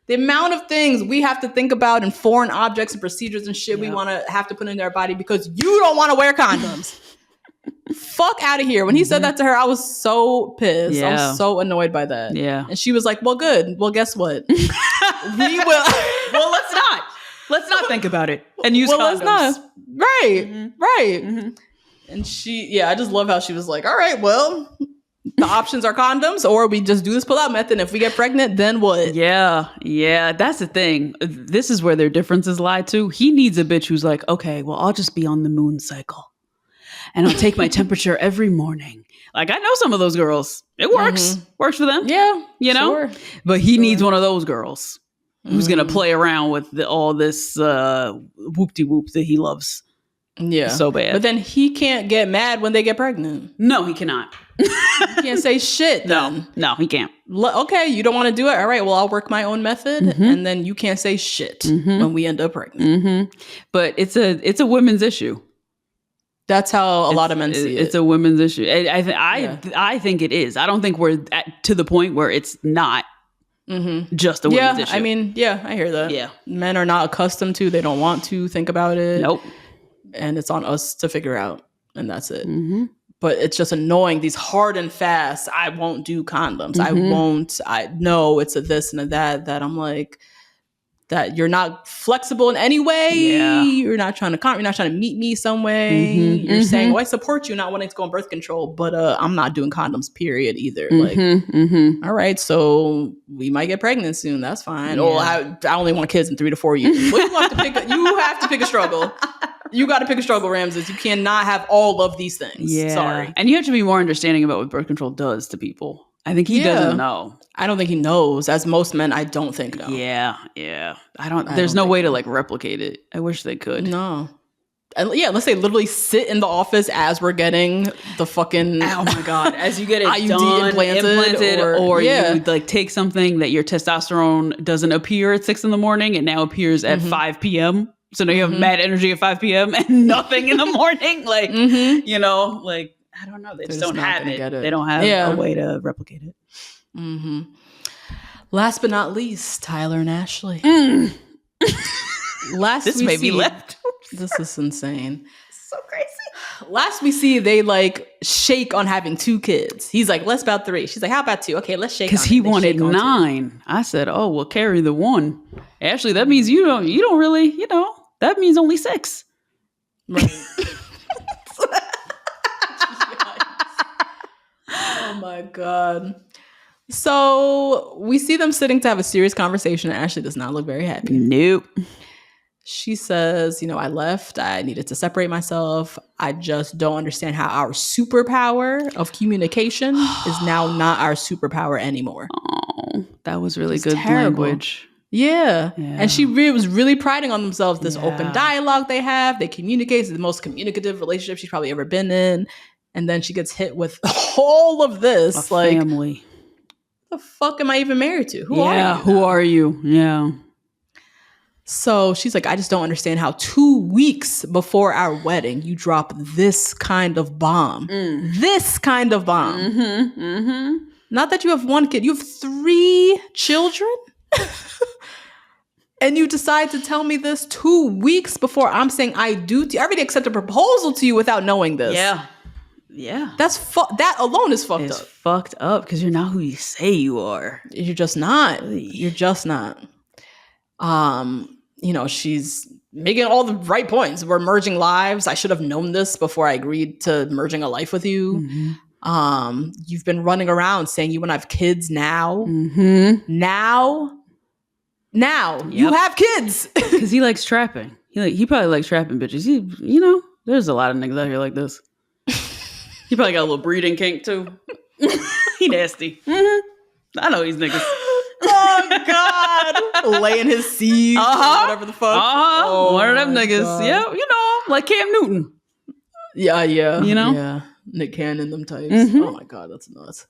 The amount of things we have to think about and foreign objects and procedures and shit we want to have to put in our body because you don't want to wear condoms. Fuck out of here. When he said that to her, I was so pissed. Yeah. I was so annoyed by that. Yeah. And she was like, well, good. Well, guess what? We will. Well, let's not think about it and use condoms. Let's not. Right. And I just love how she was like, all right, well, the options are condoms or we just do this pull-out method. And if we get pregnant, then what? Yeah. That's the thing. This is where their differences lie too. He needs a bitch who's like, okay, well, I'll just be on the moon cycle and I'll take my temperature every morning. Like I know some of those girls. It works. Works for them. Yeah. Sure. But he needs one of those girls who's going to play around with all this whoop-de-whoop that he loves. Yeah. So bad. But then he can't get mad when they get pregnant. No, he cannot. He can't say shit then. No, he can't. Okay, you don't want to do it? All right, well, I'll work my own method. And then you can't say shit when we end up pregnant. But it's a women's issue. That's how a lot of men see it. It's a women's issue. I think it is. I don't think we're to the point where it's not just a women's issue. I mean, I hear that. Yeah. Men are not accustomed to, they don't want to think about it. Nope. And it's on us to figure out. And that's it. But it's just annoying. These hard and fast, I won't do condoms. I know it's a this and a that I'm like, that you're not flexible in any way. Yeah. You're not trying to meet me some way. You're saying, I support you not wanting to go on birth control, but I'm not doing condoms, period, either. All right, so we might get pregnant soon. That's fine. Yeah. Or I only want kids in 3 to 4 years. Well, you have to pick a struggle. You got to pick a struggle, Ramses. You cannot have all of these things. Yeah. Sorry. And you have to be more understanding about what birth control does to people. I think he doesn't know. I don't think he knows. As most men, I don't think know. Yeah. There's no way to replicate it. I wish they could. No. And let's say literally sit in the office as we're getting the fucking oh my god, as you get it IUD done, implanted or you take something that your testosterone doesn't appear at 6 a.m. It now appears at 5 p.m. So now you have mad energy at 5 p.m. and nothing in the morning. I don't know. They just don't have it. They don't have a way to replicate it. Last but not least, Tyler and Ashley. This may be left. This is insane. So crazy. Last we see, they shake on having 2 kids. He's like, let's about 3. She's like, how about 2? Okay, let's shake. Because he wanted 9. I said, oh, well, carry the 1. Ashley, that means you don't really, that means only 6. Right. Oh my God. So we see them sitting to have a serious conversation, and Ashley does not look very happy. Nope. She says, I left. I needed to separate myself. I just don't understand how our superpower of communication is now not our superpower anymore. Oh, that was really good terrible language. Yeah. And she was really priding on themselves, this open dialogue they have. They communicate. It's the most communicative relationship she's probably ever been in. And then she gets hit with all of this. Family. The fuck am I even married to? Who are you? Who are you? Yeah. So she's like, I just don't understand how 2 weeks before our wedding, you drop this kind of bomb. This kind of bomb. Not that you have one kid. You have 3 children? And you decide to tell me this 2 weeks before I'm saying I do to you. I already accept a proposal to you without knowing this. Yeah. Yeah. That alone is fucked It's up. fucked up because you're not who you say you are. You're just not. You're just not. She's making all the right points. We're merging lives. I should have known this before I agreed to merging a life with you. Mm-hmm. You've been running around saying you want to have kids now. Mm-hmm. Now you have kids because he likes trapping. He probably likes trapping bitches. There's a lot of niggas out here like this. He probably got a little breeding kink too. He nasty. Mm-hmm. I know these niggas. Oh God, laying his seeds, whatever the fuck. Oh, one of them niggas. God. Yeah, like Cam Newton. Yeah. Yeah, Nick Cannon, them types. Mm-hmm. Oh my God, that's nuts.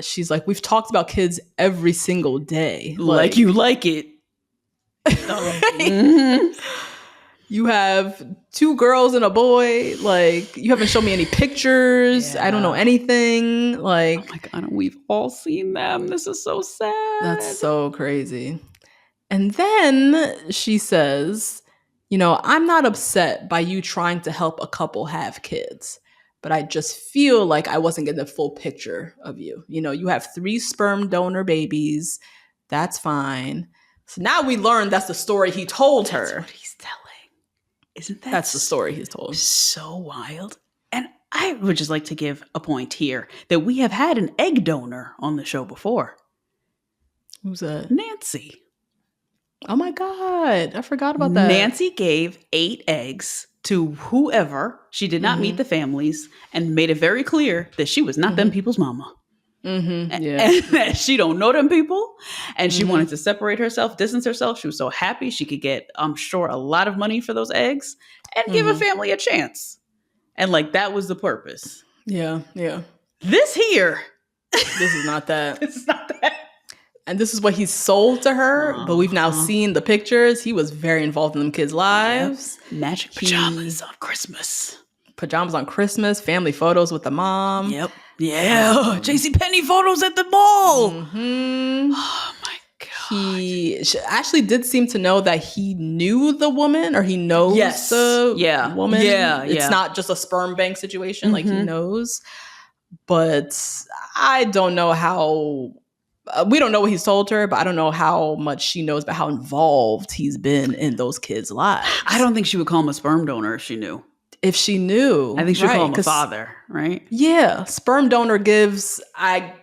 She's like, we've talked about kids every single day. Like you like it. Mm-hmm. You have 2 girls and a boy. Like, you haven't shown me any pictures. Yeah. I don't know anything. Like, oh my God, and we've all seen them. This is so sad. That's so crazy. And then she says, I'm not upset by you trying to help a couple have kids. But I just feel like I wasn't getting the full picture of you. You have 3 sperm donor babies. That's fine. So now we learned that's the story he told her. That's what he's telling. Isn't that? That's the story he's told. So wild. And I would just like to give a point here that we have had an egg donor on the show before. Who's that? Nancy. Oh my God. I forgot about that. Nancy gave 8 eggs to whoever. She did not meet the families and made it very clear that she was not them people's mama. Mm-hmm. Yeah. And that she don't know them people. And she wanted to separate herself, distance herself. She was so happy she could get, I'm sure, a lot of money for those eggs and give a family a chance. And that was the purpose. Yeah. This here. This is not that. This is not that. And this is what he sold to her, but we've now seen the pictures. He was very involved in them kids' lives. Yep. Matching pajamas on Christmas. Family photos with the mom. Yep. Yeah. JCPenney photos at the mall. Mm-hmm. Oh my God. He actually did seem to know that he knew the woman, or he knows the woman. Yeah. It's not just a sperm bank situation. Like, he knows. But I don't know how... we don't know what he's told her, but I don't know how much she knows about how involved he's been in those kids' lives. I don't think she would call him a sperm donor if she knew. If she knew. I think she would call him a father, right? Yeah. Sperm donor gives, I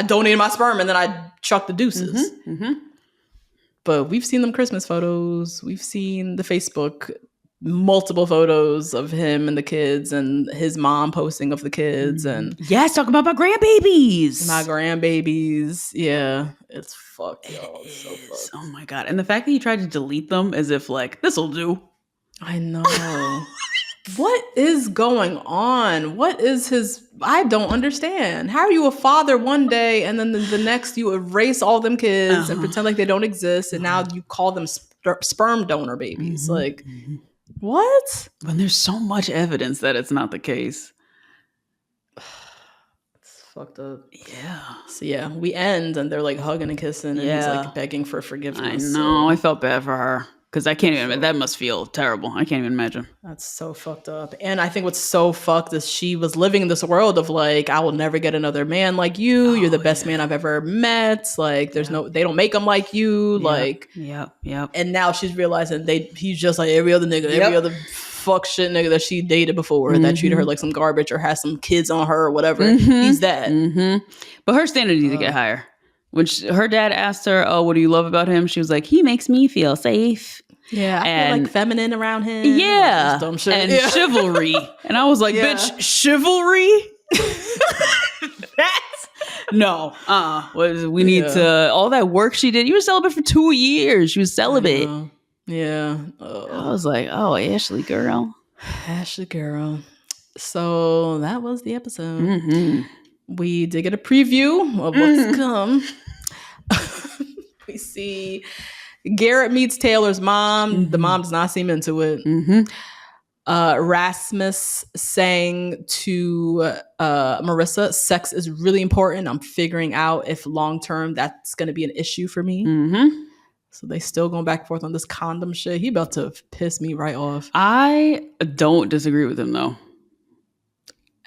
donated my sperm and then I chuck the deuces. Mm-hmm. But we've seen them Christmas photos. We've seen the Facebook multiple photos of him and the kids and his mom posting of the kids. And yes, talking about my grandbabies. Yeah, it's fucked, y'all. It's so fucked. Oh my God. And the fact that he tried to delete them as if this'll do. I know. What is going on? What is I don't understand. How are you a father one day and then the next you erase all them kids and pretend like they don't exist, and now you call them sperm donor babies? What? When there's so much evidence that it's not the case. It's fucked up. Yeah. So we end and they're hugging and kissing and he's begging for forgiveness. I know. I felt bad for her. Because I can't even, that must feel terrible. I can't even imagine. That's so fucked up. And I think what's so fucked is she was living in this world of I will never get another man like you. You're the best man I've ever met. They don't make them like you. Yep. And now she's realizing he's just like every other nigga, every other fuck shit nigga that she dated before that treated her like some garbage or has some kids on her or whatever. He's that. But her standard needs to get higher. When her dad asked her, "Oh, what do you love about him?" She was like, "He makes me feel safe." Yeah, I feel feminine around him. Yeah, dumb shit. And chivalry. And I was like, "Bitch, chivalry? That's no. We need to all that work she did. You were celibate for 2 years. She was celibate. Yeah. I was like, oh, Ashley girl. So that was the episode. We did get a preview of what's to come. We see Garrett meets Taylor's mom. The mom does not seem into it. Rasmus saying to Marissa, sex is really important. I'm figuring out if long-term that's going to be an issue for me. Mm-hmm. So they still going back and forth on this condom shit. He about to piss me right off. I don't disagree with him though.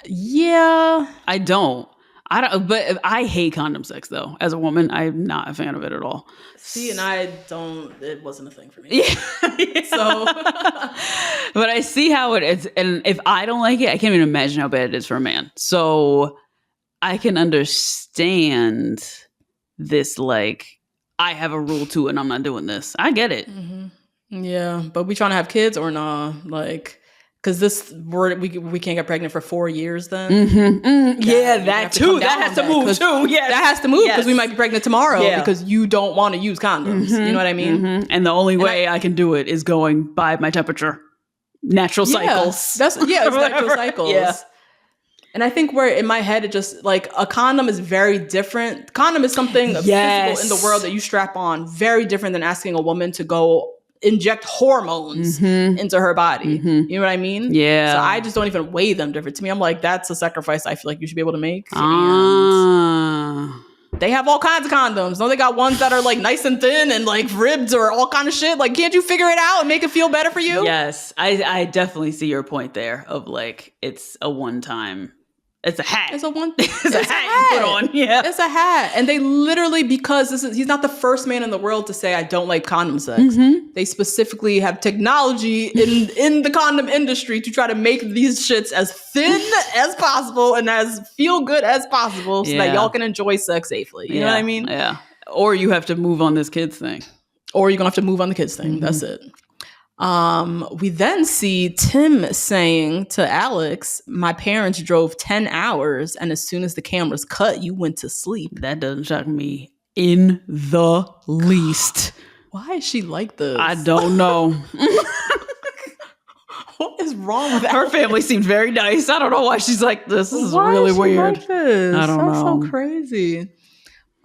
Yeah. I don't. But I hate condom sex though. As a woman, I'm not a fan of it at all. See, and I don't, it wasn't a thing for me. Yeah. So, but I see how it is. And if I don't like it, I can't even imagine how bad it is for a man. So I can understand this, like, I have a rule too and I'm not doing this. I get it. Mm-hmm. Yeah. But we trying to have kids or nah? Like, because we can't get pregnant for 4 years then. Mm-hmm. Mm-hmm. Yeah, that too. That has to move too. Yes. That has to move because we might be pregnant tomorrow because you don't want to use condoms. Mm-hmm. You know what I mean? Mm-hmm. And the only way I can do it is going by my temperature. Natural cycles. It's natural cycles. Yeah. And I think where in my head, it just like a condom is very different. Condom is something physical in the world that you strap on. Very different than asking a woman to go inject hormones into her body. You know what I mean? Yeah. So I just don't even weigh them different. To me, I'm like, that's a sacrifice I feel like you should be able to make. And they have all kinds of condoms. No, they got ones that are like nice and thin and like ribbed or all kind of shit. Like, can't you figure it out and make it feel better for you? Yes. I definitely see your point there of like, it's a one-time. It's a hat. It's a hat you put on. Yeah. It's a hat. And they literally, because he's not the first man in the world to say, I don't like condom sex. Mm-hmm. They specifically have technology in the condom industry to try to make these shits as thin as possible and as feel good as possible so that y'all can enjoy sex safely. You know what I mean? Yeah. Or you have to move on this kids thing. Or you're going to have to move on the kids thing. Mm-hmm. That's it. We then see Tim saying to Alex, my parents drove 10 hours and as soon as the cameras cut, you went to sleep. That doesn't shock me in the least. Why is she like this? I don't know. What is wrong with her family? Seemed very nice. I don't know why she's like this. This is really weird. Like this? I don't know. So crazy.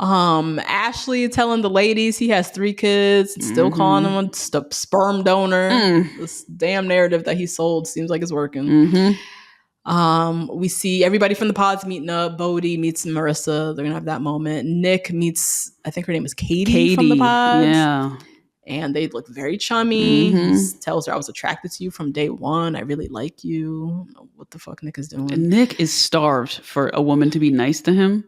Ashley telling the ladies he has 3 kids, still calling him a sperm donor. This damn narrative that he sold seems like it's working. We see everybody from the pods meeting up. Bodie meets Marissa. They're gonna have that moment. Nick meets, I think her name is Katie from the pods. Yeah. And they look very chummy. He tells her, I was attracted to you from day one. I really like you. I don't know what the fuck Nick is doing. Nick is starved for a woman to be nice to him.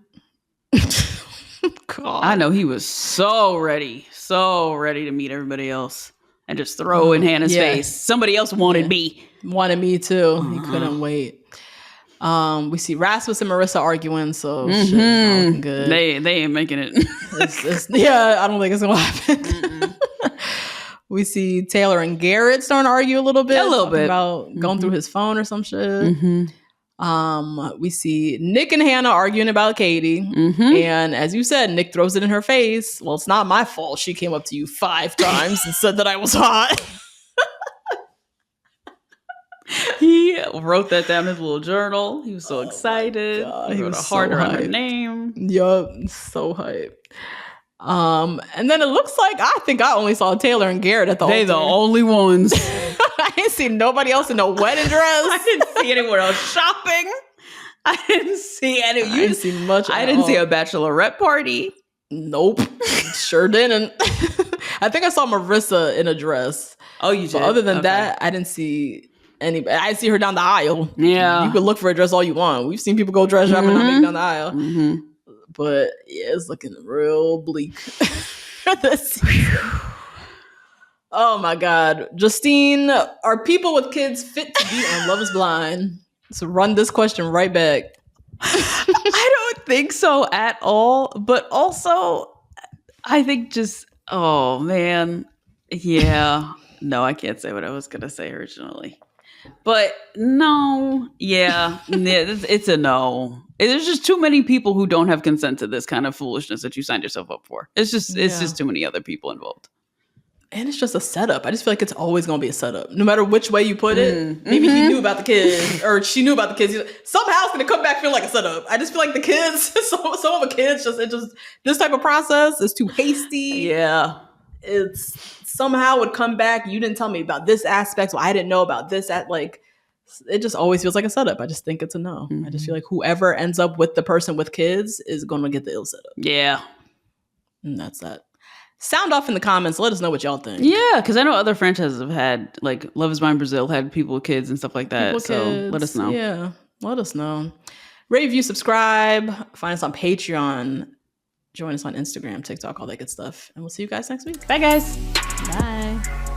God. I know he was so ready to meet everybody else and just throw in Hannah's face. Somebody else wanted me. Wanted me too. He couldn't wait. We see Rasmus and Marissa arguing, so shit, it's not looking good. They ain't making it. I don't think it's gonna happen. We see Taylor and Garrett starting to argue a little bit about going through his phone or some shit. We see Nick and Hannah arguing about Katie. And as you said, Nick throws it in her face. Well, it's not my fault. She came up to you 5 times and said that I was hot. He wrote that down in his little journal. He was so excited. God, he wrote a heart around her name. Yup, so hype. And then it looks like I think I only saw Taylor and Garrett at the altar. They the only ones. I didn't see nobody else in a wedding dress. I didn't see anyone else shopping. I didn't see any. I didn't see much. I didn't see a bachelorette party. Nope, sure didn't. I think I saw Marissa in a dress. Oh, you did? But other than that, I didn't see anybody. I see her down the aisle. Yeah, you could look for a dress all you want. We've seen people go dress shopping and not make it down the aisle. But yeah, it's looking real bleak. Oh my God. Justine, are people with kids fit to be on Love is Blind? So run this question right back. I don't think so at all. But also, I think just, oh man. Yeah. No, I can't say what I was going to say originally. But no. Yeah. It's a no. There's just too many people who don't have consent to this kind of foolishness that you signed yourself up for. It's just too many other people involved. And it's just a setup. I just feel like it's always going to be a setup. No matter which way you put it. Maybe he knew about the kids or she knew about the kids. Somehow it's going to come back feel like a setup. I just feel like the kids, some of the kids, this type of process is too hasty. Yeah. it's somehow would come back. You didn't tell me about this aspect, so I didn't know about this. Like, it just always feels like a setup. I just think it's a no. I just feel like whoever ends up with the person with kids is going to get the ill setup. Yeah. And that's that. Sound off in the comments. Let us know what y'all think. Yeah, because I know other franchises have had, like, Love is Blind Brazil had people with kids and stuff like that. Let us know. Yeah, let us know. Rate, review, subscribe. Find us on Patreon. Join us on Instagram, TikTok, all that good stuff. And we'll see you guys next week. Bye, guys. Bye.